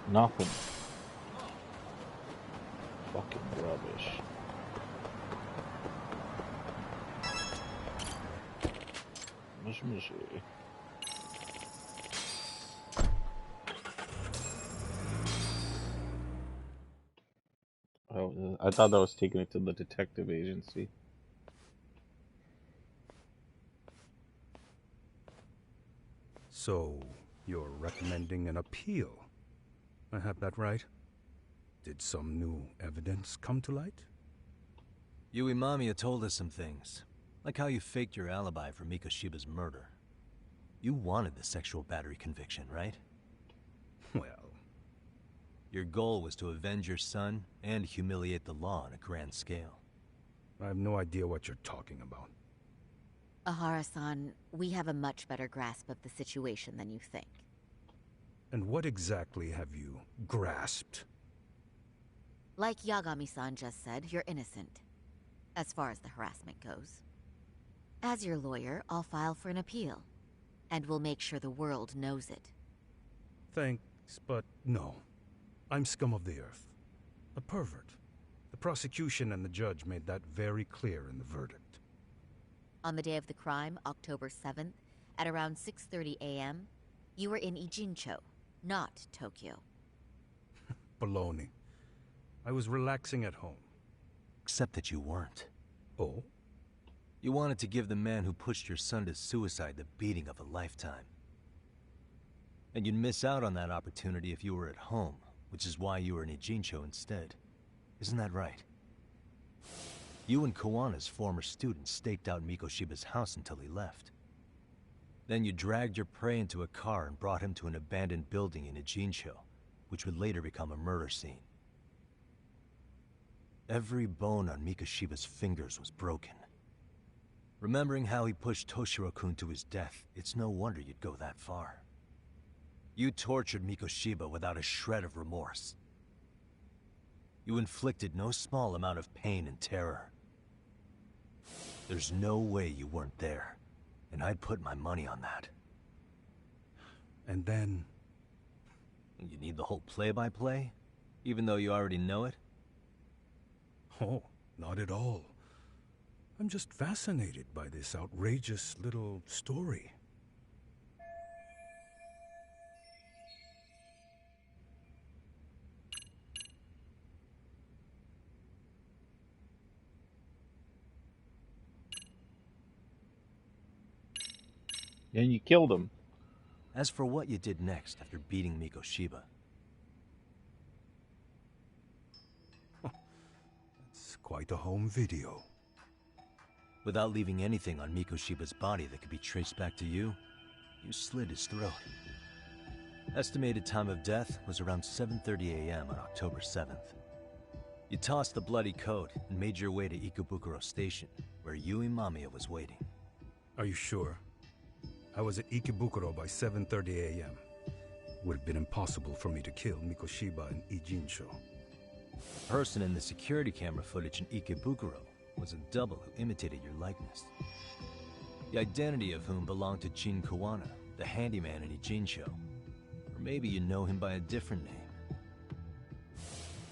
Nothing. Fucking rubbish. Mushy mushy. Oh, I thought that was taking it to the detective agency. So, you're recommending an appeal? I have that right? Did some new evidence come to light? Yui Mamiya told us some things, like how you faked your alibi for Mikoshiba's murder. You wanted the sexual battery conviction, right? Well... Your goal was to avenge your son and humiliate the law on a grand scale. I have no idea what you're talking about. Ahara-san, we have a much better grasp of the situation than you think. And what exactly have you grasped? Like Yagami-san just said, you're innocent. As far as the harassment goes. As your lawyer, I'll file for an appeal. And we'll make sure the world knows it. Thanks, but no. I'm scum of the earth. A pervert. The prosecution and the judge made that very clear in the verdict. On the day of the crime, October 7th, at around 6:30 a.m., you were in Ijincho, not Tokyo. Baloney. I was relaxing at home. Except that you weren't. Oh? You wanted to give the man who pushed your son to suicide the beating of a lifetime. And you'd miss out on that opportunity if you were at home, which is why you were in Ijincho instead. Isn't that right? You and Kawana's former student staked out Mikoshiba's house until he left. Then you dragged your prey into a car and brought him to an abandoned building in Ijincho, which would later become a murder scene. Every bone on Mikoshiba's fingers was broken. Remembering how he pushed Toshiro-kun to his death, it's no wonder you'd go that far. You tortured Mikoshiba without a shred of remorse. You inflicted no small amount of pain and terror. There's no way you weren't there, and I'd put my money on that. And then... You need the whole play-by-play? Even though you already know it? Oh, not at all. I'm just fascinated by this outrageous little story. And you killed him. As for what you did next after beating Mikoshiba... It's quite a home video. Without leaving anything on Mikoshiba's body that could be traced back to you, you slit his throat. Estimated time of death was around 7:30 a.m. on October 7th. You tossed the bloody coat and made your way to Ikebukuro Station, where Yui Mamiya was waiting. Are you sure? I was at Ikebukuro by 7:30 a.m. Would have been impossible for me to kill Mikoshiba in Ijincho. The person in the security camera footage in Ikebukuro was a double who imitated your likeness. The identity of whom belonged to Jin Kawana, the handyman in Ijincho. Or maybe you know him by a different name.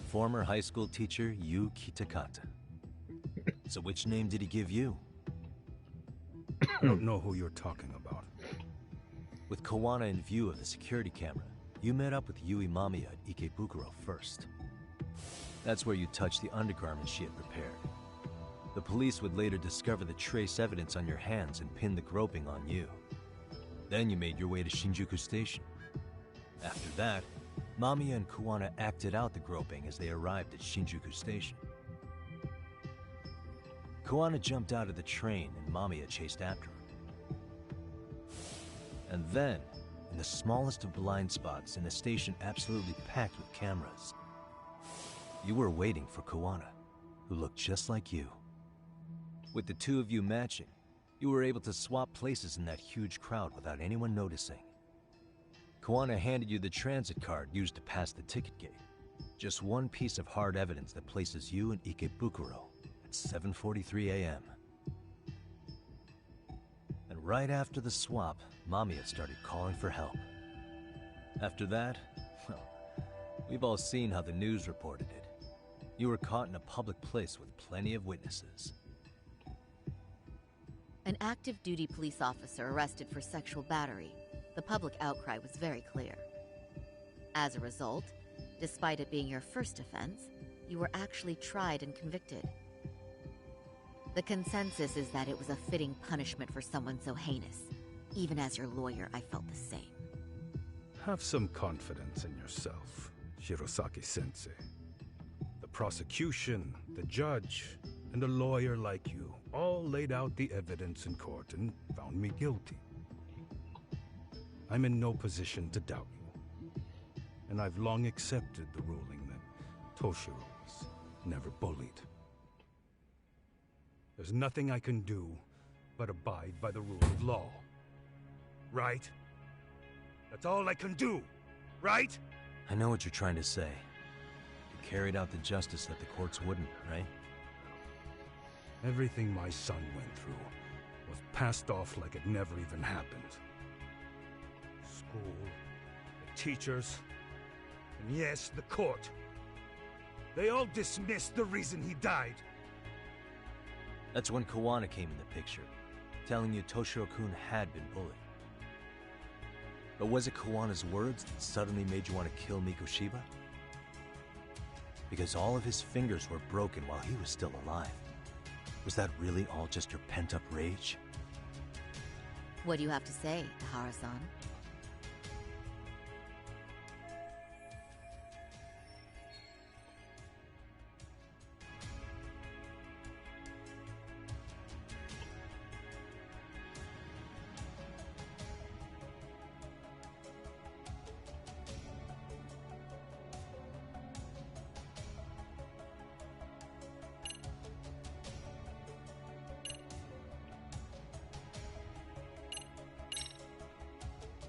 Former high school teacher Yu Kitakata. So which name did he give you? I don't know who you're talking about. With Kawana in view of the security camera, you met up with Yui Mamiya at Ikebukuro first. That's where you touched the undergarment she had prepared. The police would later discover the trace evidence on your hands and pin the groping on you. Then you made your way to Shinjuku Station. After that, Mamiya and Kawana acted out the groping as they arrived at Shinjuku Station. Kawana jumped out of the train and Mamiya chased after her. And then, in the smallest of blind spots in a station absolutely packed with cameras, you were waiting for Kawana, who looked just like you. With the two of you matching, you were able to swap places in that huge crowd without anyone noticing. Kawana handed you the transit card used to pass the ticket gate. Just one piece of hard evidence that places you in Ikebukuro at 7:43 a.m. And right after the swap, Mamiya started calling for help. After that, well, we've all seen how the news reported it. You were caught in a public place with plenty of witnesses. An active duty police officer arrested for sexual battery. The public outcry was very clear. As a result, despite it being your first offense, you were actually tried and convicted. The consensus is that it was a fitting punishment for someone so heinous. Even as your lawyer, I felt the same. Have some confidence in yourself, Shirosaki-sensei. The prosecution, the judge, and a lawyer like you all laid out the evidence in court and found me guilty. I'm in no position to doubt you. And I've long accepted the ruling that Toshiro was never bullied. There's nothing I can do but abide by the rule of law. Right? That's all I can do, right? I know what you're trying to say. You carried out the justice that the courts wouldn't, right? Everything my son went through was passed off like it never even happened. School, the teachers, and yes, the court. They all dismissed the reason he died. That's when Kawana came in the picture, telling you Toshiro-kun had been bullied. But was it Kawana's words that suddenly made you want to kill Mikoshiba? Because all of his fingers were broken while he was still alive. Was that really all just your pent-up rage? What do you have to say, Tahara-san?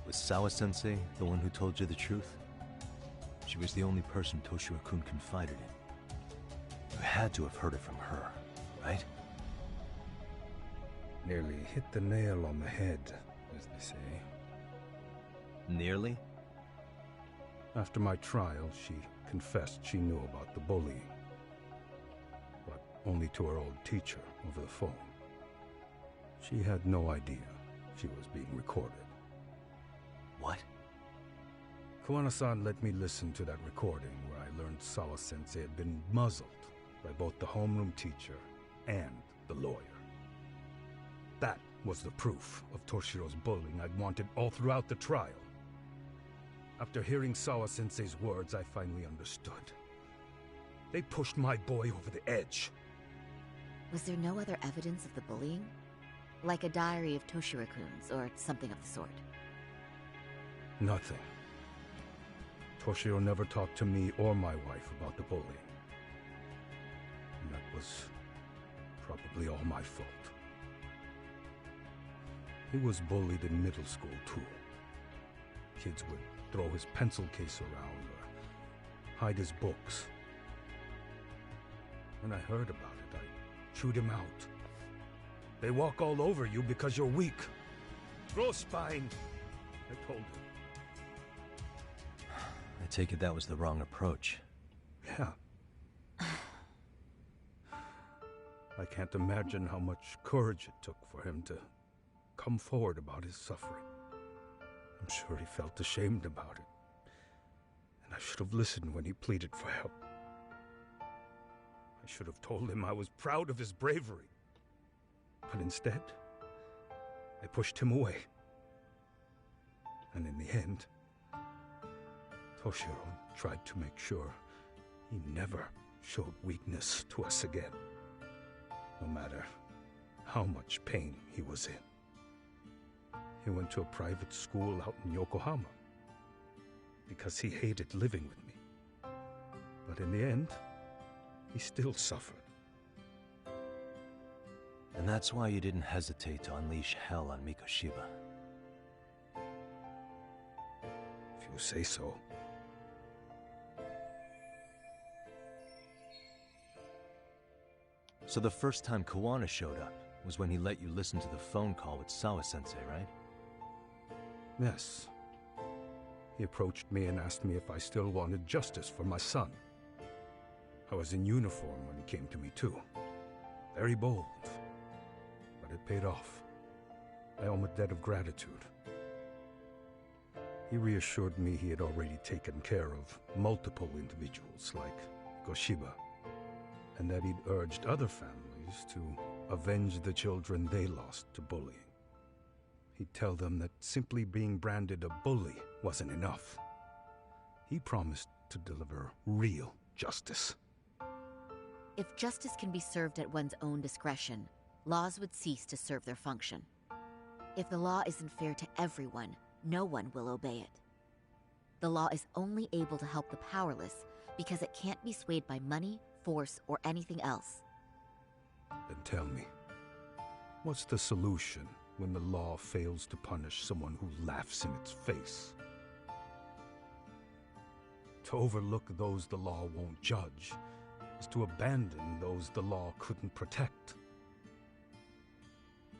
Was Sawa-sensei the one who told you the truth? She was the only person Toshiro-kun confided in. You had to have heard it from her, right? Nearly hit the nail on the head, as they say. Nearly? After my trial, she confessed she knew about the bullying. But only to her old teacher over the phone. She had no idea she was being recorded. What? Kawana-san let me listen to that recording where I learned Sawa-sensei had been muzzled by both the homeroom teacher and the lawyer. That was the proof of Toshiro's bullying I'd wanted all throughout the trial. After hearing Sawa-sensei's words, I finally understood. They pushed my boy over the edge. Was there no other evidence of the bullying? Like a diary of Toshiro-kun's or something of the sort? Nothing. Toshiro never talked to me or my wife about the bullying. And that was probably all my fault. He was bullied in middle school, too. Kids would throw his pencil case around or hide his books. When I heard about it, I chewed him out. They walk all over you because you're weak. Grow spine, I told him. I take it that was the wrong approach. Yeah. I can't imagine how much courage it took for him to come forward about his suffering. I'm sure he felt ashamed about it. And I should have listened when he pleaded for help. I should have told him I was proud of his bravery. But instead, I pushed him away. And in the end, Toshiro tried to make sure he never showed weakness to us again, no matter how much pain he was in. He went to a private school out in Yokohama because he hated living with me. But in the end, he still suffered. And that's why you didn't hesitate to unleash hell on Mikoshiba. If you say so. So the first time Kawana showed up was when he let you listen to the phone call with Sawa-sensei, right? Yes. He approached me and asked me if I still wanted justice for my son. I was in uniform when he came to me too. Very bold. But it paid off. I owe him a debt of gratitude. He reassured me he had already taken care of multiple individuals like Goshiba, and that he'd urged other families to avenge the children they lost to bullying. He'd tell them that simply being branded a bully wasn't enough. He promised to deliver real justice. If justice can be served at one's own discretion, laws would cease to serve their function. If the law isn't fair to everyone, no one will obey it. The law is only able to help the powerless because it can't be swayed by money, force, or anything else. Then tell me, what's the solution when the law fails to punish someone who laughs in its face? To overlook those the law won't judge is to abandon those the law couldn't protect.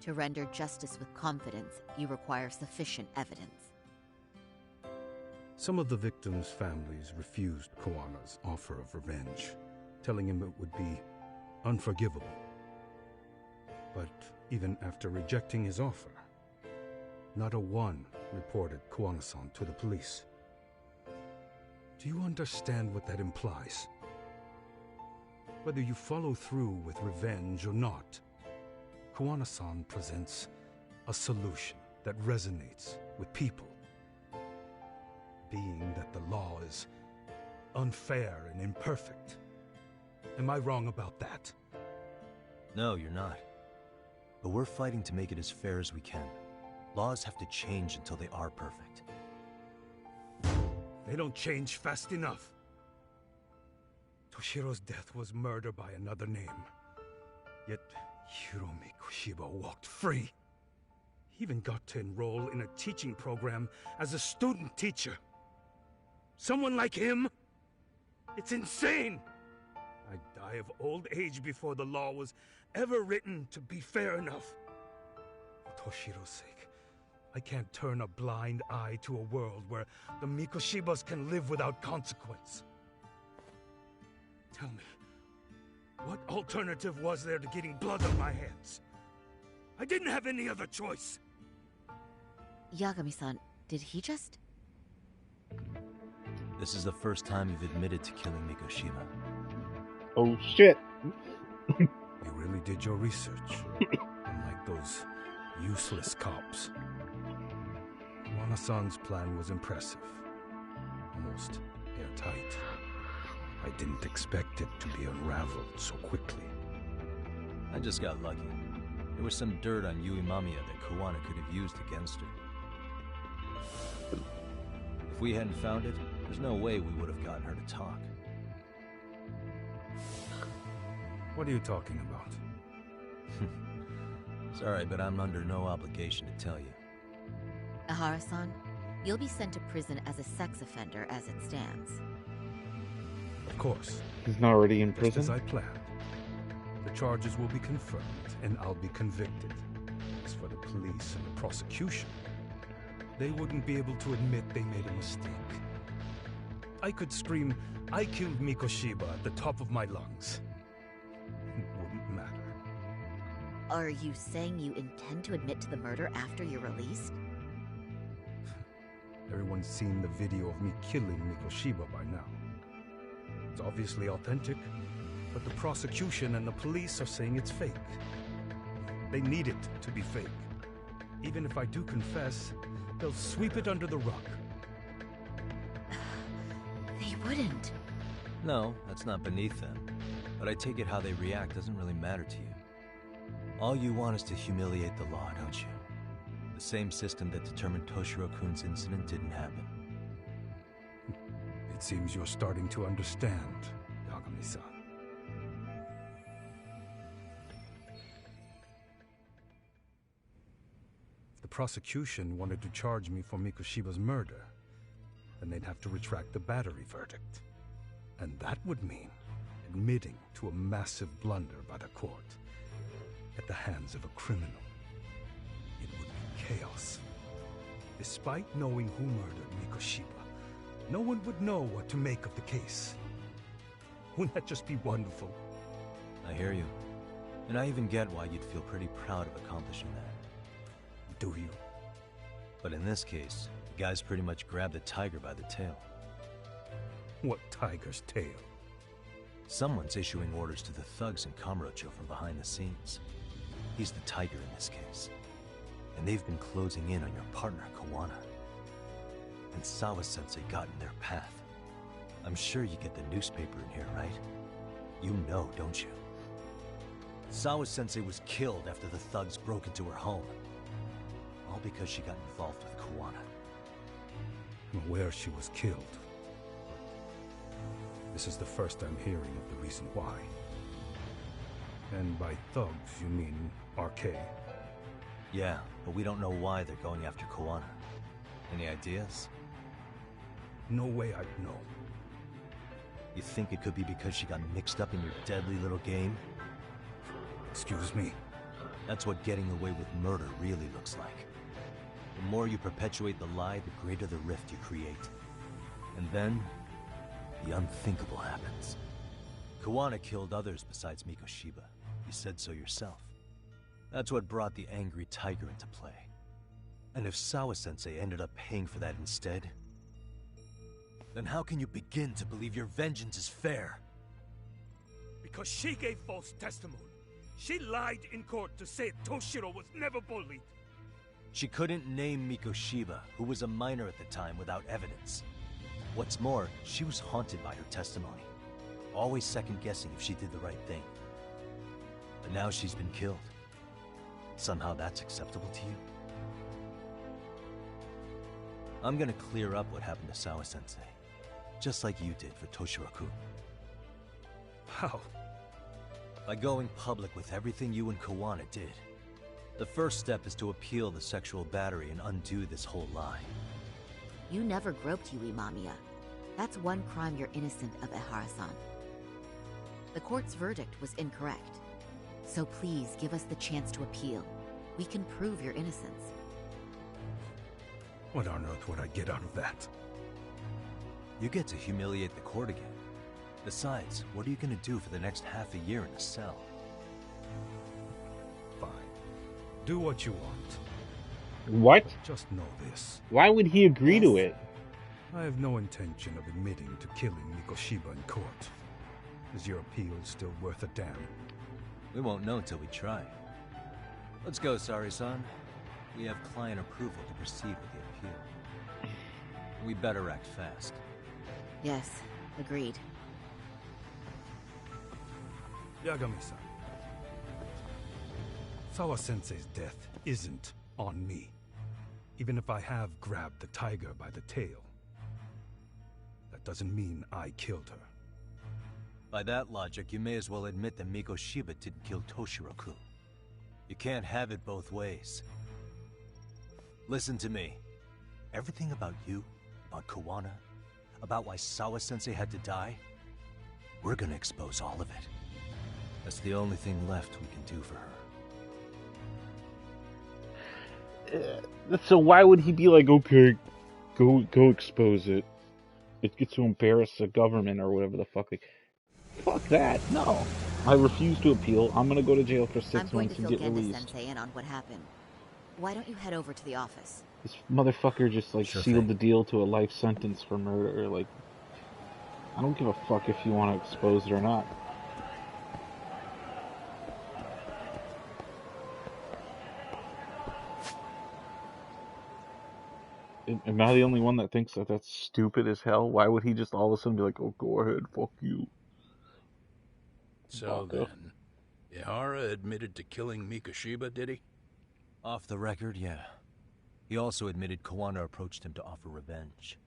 To render justice with confidence, you require sufficient evidence. Some of the victims' families refused Kawana's offer of revenge. telling him it would be unforgivable. But even after rejecting his offer, not a one reported Kuwana-san to the police. Do you understand what that implies? Whether you follow through with revenge or not, Kuwana-san presents a solution that resonates with people. Being that the law is unfair and imperfect. Am I wrong about that? No, you're not. But we're fighting to make it as fair as we can. Laws have to change until they are perfect. They don't change fast enough. Toshiro's death was murder by another name. Yet Hiromi Kushiba walked free. He even got to enroll in a teaching program as a student teacher. Someone like him? It's insane! I'd die of old age before the law was ever written to be fair enough. For Toshiro's sake, I can't turn a blind eye to a world where the Mikoshibas can live without consequence. Tell me, what alternative was there to getting blood on my hands? I didn't have any other choice. Yagami-san, did he just... This is the first time you've admitted to killing Mikoshiba. Oh shit! You really did your research. Unlike those useless cops. Kuwana-san's plan was impressive. Almost airtight. I didn't expect it to be unraveled so quickly. I just got lucky. There was some dirt on Yui Mamiya that Kuwana could have used against her. If we hadn't found it, there's no way we would have gotten her to talk. What are you talking about? Sorry, but I'm under no obligation to tell you. Ahara-san, you'll be sent to prison as a sex offender as it stands. Of course. He's not already in Just prison? as I planned. The charges will be confirmed, and I'll be convicted. As for the police and the prosecution, they wouldn't be able to admit they made a mistake. I could scream, "I killed Mikoshiba" at the top of my lungs. It wouldn't matter. Are you saying you intend to admit to the murder after you're released? Everyone's seen the video of me killing Mikoshiba by now. It's obviously authentic, but the prosecution and the police are saying it's fake. They need it to be fake. Even if I do confess, they'll sweep it under the rug. They wouldn't. No, that's not beneath them. But I take it how they react doesn't really matter to you. All you want is to humiliate the law, don't you? The same system that determined Toshiro-kun's incident didn't happen. It seems you're starting to understand, Yagami-san. If the prosecution wanted to charge me for Mikoshiba's murder, then they'd have to retract the battery verdict. And that would mean admitting to a massive blunder by the court at the hands of a criminal. It would be chaos. Despite knowing who murdered Mikoshiba, no one would know what to make of the case. Wouldn't that just be wonderful? I hear you. And I even get why you'd feel pretty proud of accomplishing that. Do you? But in this case, the guys pretty much grabbed the tiger by the tail. What tiger's tail? Someone's issuing orders to the thugs in Kamurocho from behind the scenes. He's the tiger in this case. And they've been closing in on your partner, Kuwana. And Sawa-sensei got in their path. I'm sure you get the newspaper in here, right? You know, don't you? Sawa-sensei was killed after the thugs broke into her home. All because she got involved with Kuwana. I'm aware she was killed. This is the first I'm hearing of the reason why. And by thugs, you mean RK? Yeah, but we don't know why they're going after Kuwana. Any ideas? No way I'd know. You think it could be because she got mixed up in your deadly little game? Excuse me? That's what getting away with murder really looks like. The more you perpetuate the lie, the greater the rift you create. And then, the unthinkable happens. Kawana killed others besides Mikoshiba. You said so yourself. That's what brought the angry tiger into play. And if Sawa-sensei ended up paying for that instead, then how can you begin to believe your vengeance is fair? Because she gave false testimony. She lied in court to say Toshiro was never bullied. She couldn't name Mikoshiba, who was a minor at the time, without evidence. What's more, she was haunted by her testimony, always second-guessing if she did the right thing. But now she's been killed. Somehow that's acceptable to you? I'm gonna clear up what happened to Sawa-sensei, just like you did for Toshiro-kun. How? By going public with everything you and Kawana did. The first step is to appeal the sexual battery and undo this whole lie. You never groped Yui Mamiya. That's one crime you're innocent of, Ehara-san. The court's verdict was incorrect. So please give us the chance to appeal. We can prove your innocence. What on earth would I get out of that? You get to humiliate the court again. Besides, what are you gonna do for the next half a year in a cell? Fine. Do what you want. What? Just know this. Why would he agree to it? I have no intention of admitting to killing Mikoshiba in court. Is your appeal still worth a damn? We won't know till we try. Let's go, Sari-san. We have client approval to proceed with the appeal. We better act fast. Yes, agreed. Yagami-san. Sawa-sensei's death isn't on me. Even if I have grabbed the tiger by the tail. That doesn't mean I killed her. By that logic, you may as well admit that Mikoshiba didn't kill Toshiro-kun. You can't have it both ways. Listen to me. Everything about you, about Kawana, about why Sawa-sensei had to die, we're gonna expose all of it. That's the only thing left we can do for her. So why would he be like, okay, go expose it? It gets to embarrass the government or whatever the fuck. Fuck that. No. I refuse to appeal. I'm gonna go to jail for 6 months and get released. Sensei in on what happened. Why don't you head over to the office? This motherfucker just like sealed the deal to a life sentence for murder. Like, I don't give a fuck if you want to expose it or not. Am I the only one that thinks that that's stupid as hell? Why would he just all of a sudden be like, oh, go ahead, fuck you? So then, Ehara admitted to killing Mikoshiba, did he? Off the record, yeah. He also admitted Kawana approached him to offer revenge.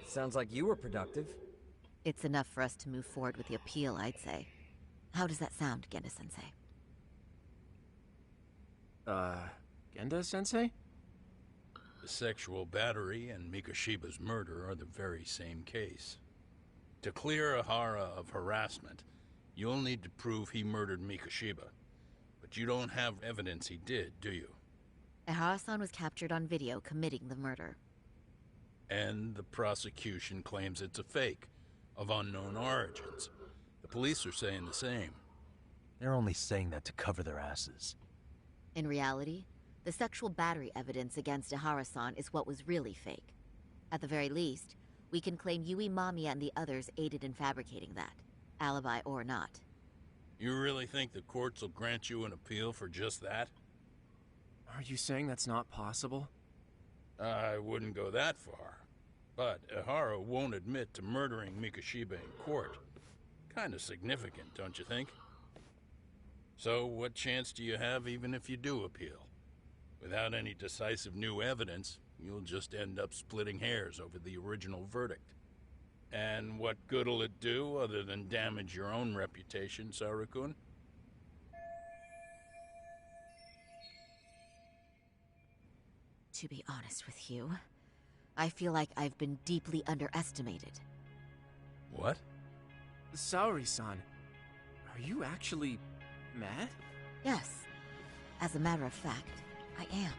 Sounds like you were productive. It's enough for us to move forward with the appeal, I'd say. How does that sound, Genda-sensei? Genda-sensei? The sexual battery and Mikoshiba's murder are the very same case. To clear Ehara of harassment, you'll need to prove he murdered Mikoshiba. But you don't have evidence he did, do you? Ehara-san was captured on video committing the murder. And the prosecution claims it's a fake, of unknown origins. The police are saying the same. They're only saying that to cover their asses. In reality, the sexual battery evidence against Ehara-san is what was really fake. At the very least, we can claim Yui Mamiya and the others aided in fabricating that, alibi or not. You really think the courts will grant you an appeal for just that? Are you saying that's not possible? I wouldn't go that far. But Ehara won't admit to murdering Mikoshiba in court. Kind of significant, don't you think? So what chance do you have even if you do appeal? Without any decisive new evidence, you'll just end up splitting hairs over the original verdict. And what good'll it do other than damage your own reputation, Saru-kun? To be honest with you, I feel like I've been deeply underestimated. What? Saori-san, are you actually mad? Yes. As a matter of fact, I am.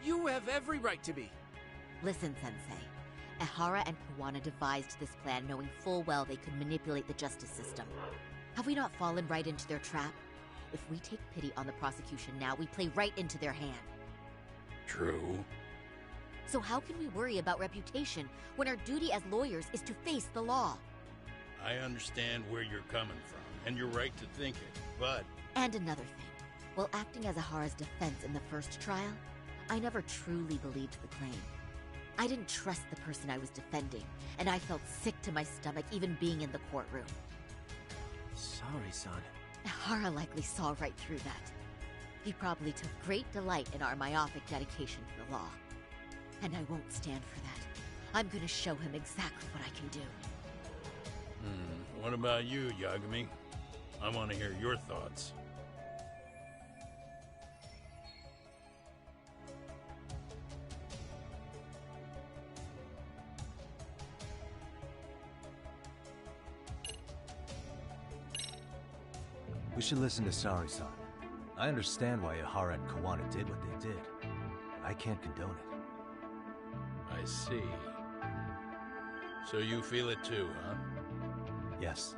You have every right to be. Listen, Sensei. Ehara and Kawana devised this plan knowing full well they could manipulate the justice system. Have we not fallen right into their trap? If we take pity on the prosecution now, we play right into their hand. True. So how can we worry about reputation when our duty as lawyers is to face the law? I understand where you're coming from, and you're right to think it, but... And another thing. While acting as Ahara's defense in the first trial, I never truly believed the claim. I didn't trust the person I was defending, and I felt sick to my stomach even being in the courtroom. Sorry, son. Ahara likely saw right through that. He probably took great delight in our myopic dedication to the law. And I won't stand for that. I'm gonna show him exactly what I can do. What about you, Yagami? I want to hear your thoughts. We should listen to Sari-san. I understand why Ehara and Kawana did what they did. But I can't condone it. I see. So you feel it too, huh? Yes.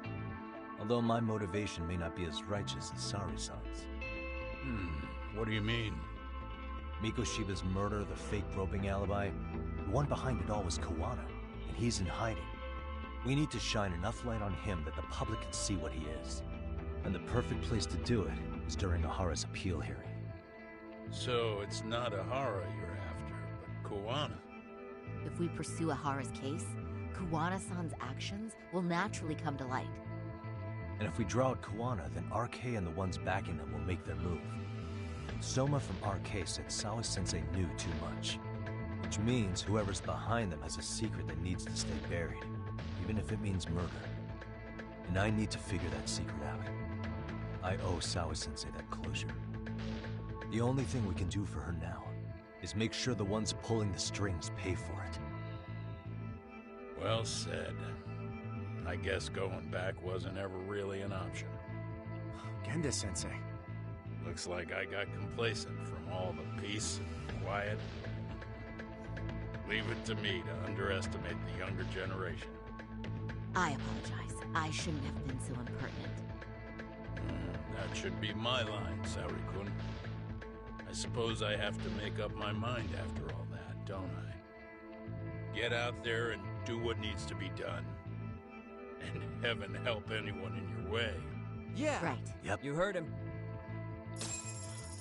Although my motivation may not be as righteous as Sari-san's. What do you mean? Mikoshiba's murder, the fake groping alibi, the one behind it all was Kawana, and he's in hiding. We need to shine enough light on him that the public can see what he is. And the perfect place to do it is during Ahara's appeal hearing. So it's not Ehara you're after, but Kawana. If we pursue Ahara's case, Kawana-san's actions will naturally come to light. And if we draw out Kawana, then RK and the ones backing them will make their move. Soma from RK said Sawa-sensei knew too much. Which means whoever's behind them has a secret that needs to stay buried, even if it means murder. And I need to figure that secret out. I owe Sawa-sensei that closure. The only thing we can do for her now is make sure the ones pulling the strings pay for it. Well said. I guess going back wasn't ever really an option. Genda-sensei. Looks like I got complacent from all the peace and quiet. Leave it to me to underestimate the younger generation. I apologize. I shouldn't have been so impertinent. That should be my line, Saori-kun. I suppose I have to make up my mind after all that, don't I? Get out there and do what needs to be done. And heaven help anyone in your way. Yeah. Right. Yep. You heard him.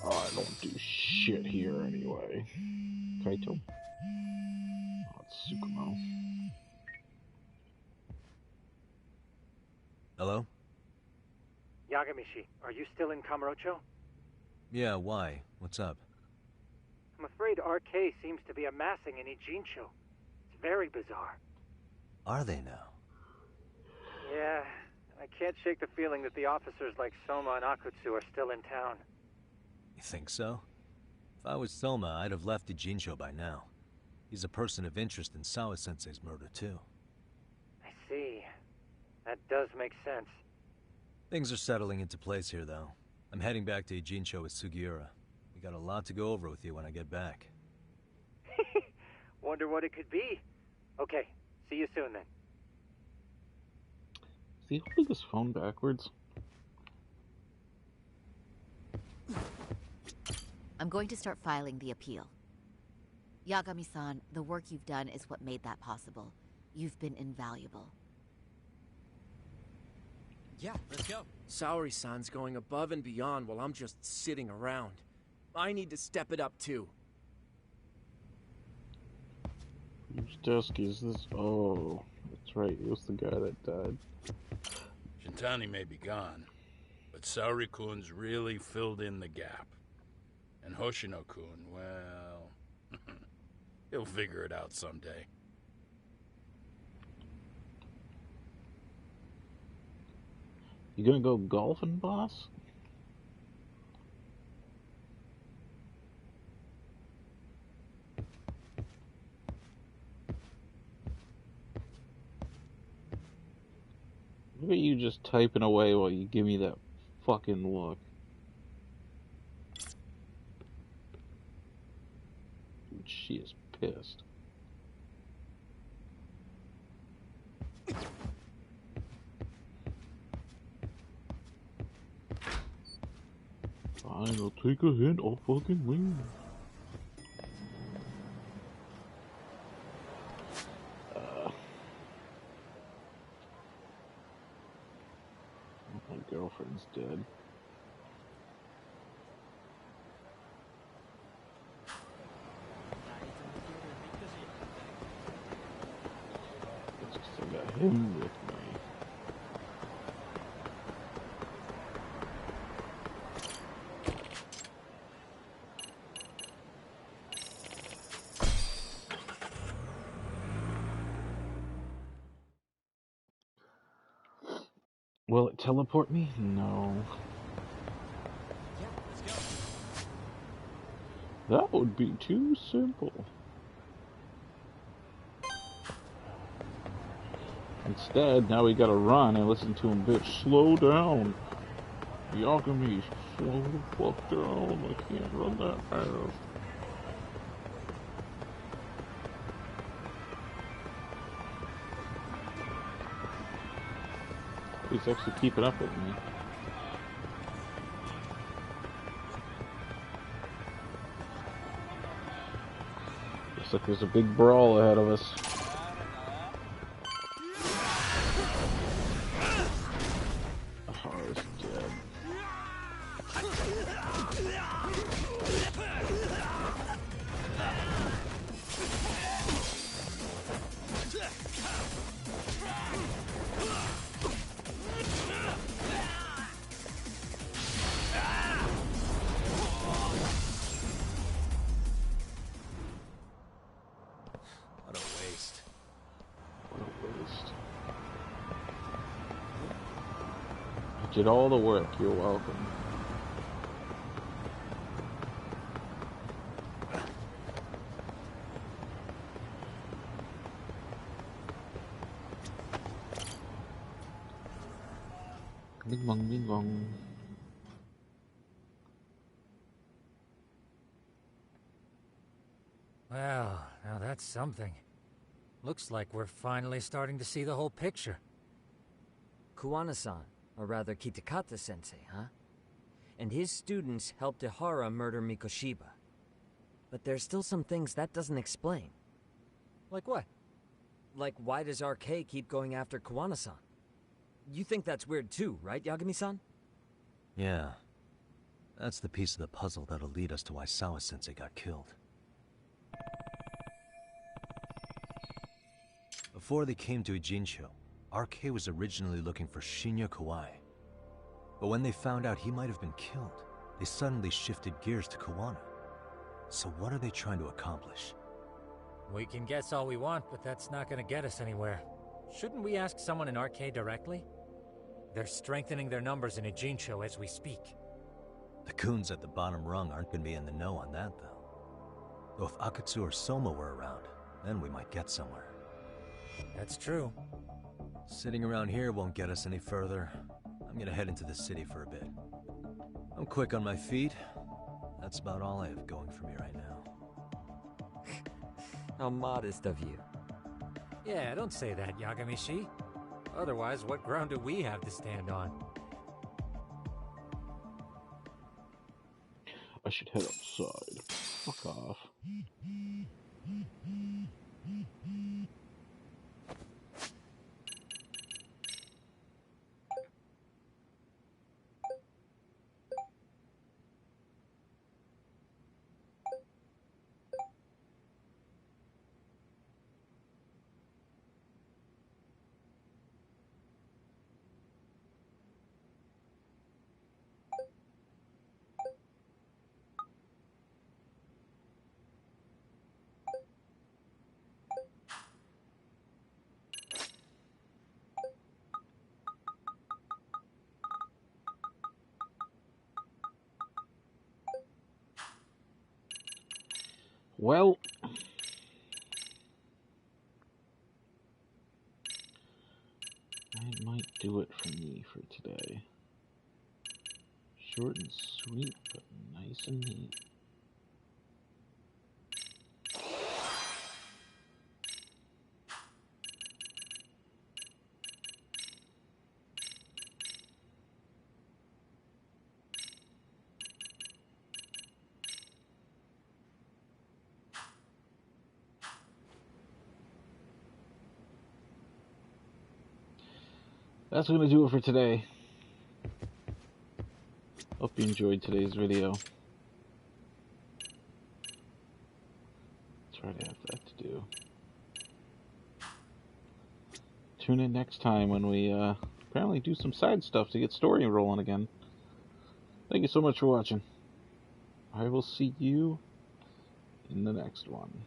Oh, I don't do shit here anyway. Kaito. Oh, it's Tsukumo. Hello? Yagamishi, are you still in Kamurocho? Yeah, why? What's up? I'm afraid RK seems to be amassing in Ijincho. It's very bizarre. Are they now? Yeah, I can't shake the feeling that the officers like Soma and Akutsu are still in town. You think so? If I was Soma, I'd have left Ijincho by now. He's a person of interest in Sawa-sensei's murder, too. I see. That does make sense. Things are settling into place here, though. I'm heading back to Ijincho with Sugiura. We got a lot to go over with you when I get back. Wonder what it could be. Okay, see you soon then. Is he holding his phone backwards? I'm going to start filing the appeal. Yagami-san, the work you've done is what made that possible. You've been invaluable. Yeah, let's go. Saori-san's going above and beyond while I'm just sitting around. I need to step it up too. Whose desk is this? Oh, that's right. It was the guy that died. Shintani may be gone, but Saori-kun's really filled in the gap. And Hoshino-kun, well, he'll figure it out someday. You gonna go golfing, boss? Look at you just typing away while you give me that fucking look. Dude, she is pissed. Fine, I'll take a hint. I'll fucking leave. My girlfriend's dead. It's just I got him with me. Will it teleport me? No. Yeah, let's go. That would be too simple. Instead, now we gotta run and listen to him bitch. Slow down. Yagami, slow the fuck down. I can't run that fast. He's actually keeping up with me. Looks like there's a big brawl ahead of us. Oh, he's dead. What a waste. What a waste. I did all the work. You're welcome. Bing bong, bing bong. Well, now that's something. Looks like we're finally starting to see the whole picture. Kuwana-san, or rather Kitakata-sensei, huh? And his students helped Ihara murder Mikoshiba. But there's still some things that doesn't explain. Like what? Like, why does RK keep going after Kuwana-san? You think that's weird too, right, Yagami-san? Yeah. That's the piece of the puzzle that'll lead us to why Sawa-sensei got killed. Before they came to Ijincho, RK was originally looking for Shinya Kawai. But when they found out he might have been killed, they suddenly shifted gears to Kuwana. So what are they trying to accomplish? We can guess all we want, but that's not gonna get us anywhere. Shouldn't we ask someone in RK directly? They're strengthening their numbers in Ijincho as we speak. The goons at the bottom rung aren't gonna be in the know on that, though. Though if Akatsu or Soma were around, then we might get somewhere. That's true. Sitting around here won't get us any further. I'm gonna head into the city for a bit. I'm quick on my feet. That's about all I have going for me right now. How modest of you. Yeah, don't say that, Yagami-shi. Otherwise, what ground do we have to stand on? I should head outside. Fuck off. Well, that might do it for me for today. Short and sweet, but nice and neat. That's going to do it for today. Hope you enjoyed today's video. Try to have that to do. Tune in next time when we apparently do some side stuff to get story rolling again. Thank you so much for watching. I will see you in the next one.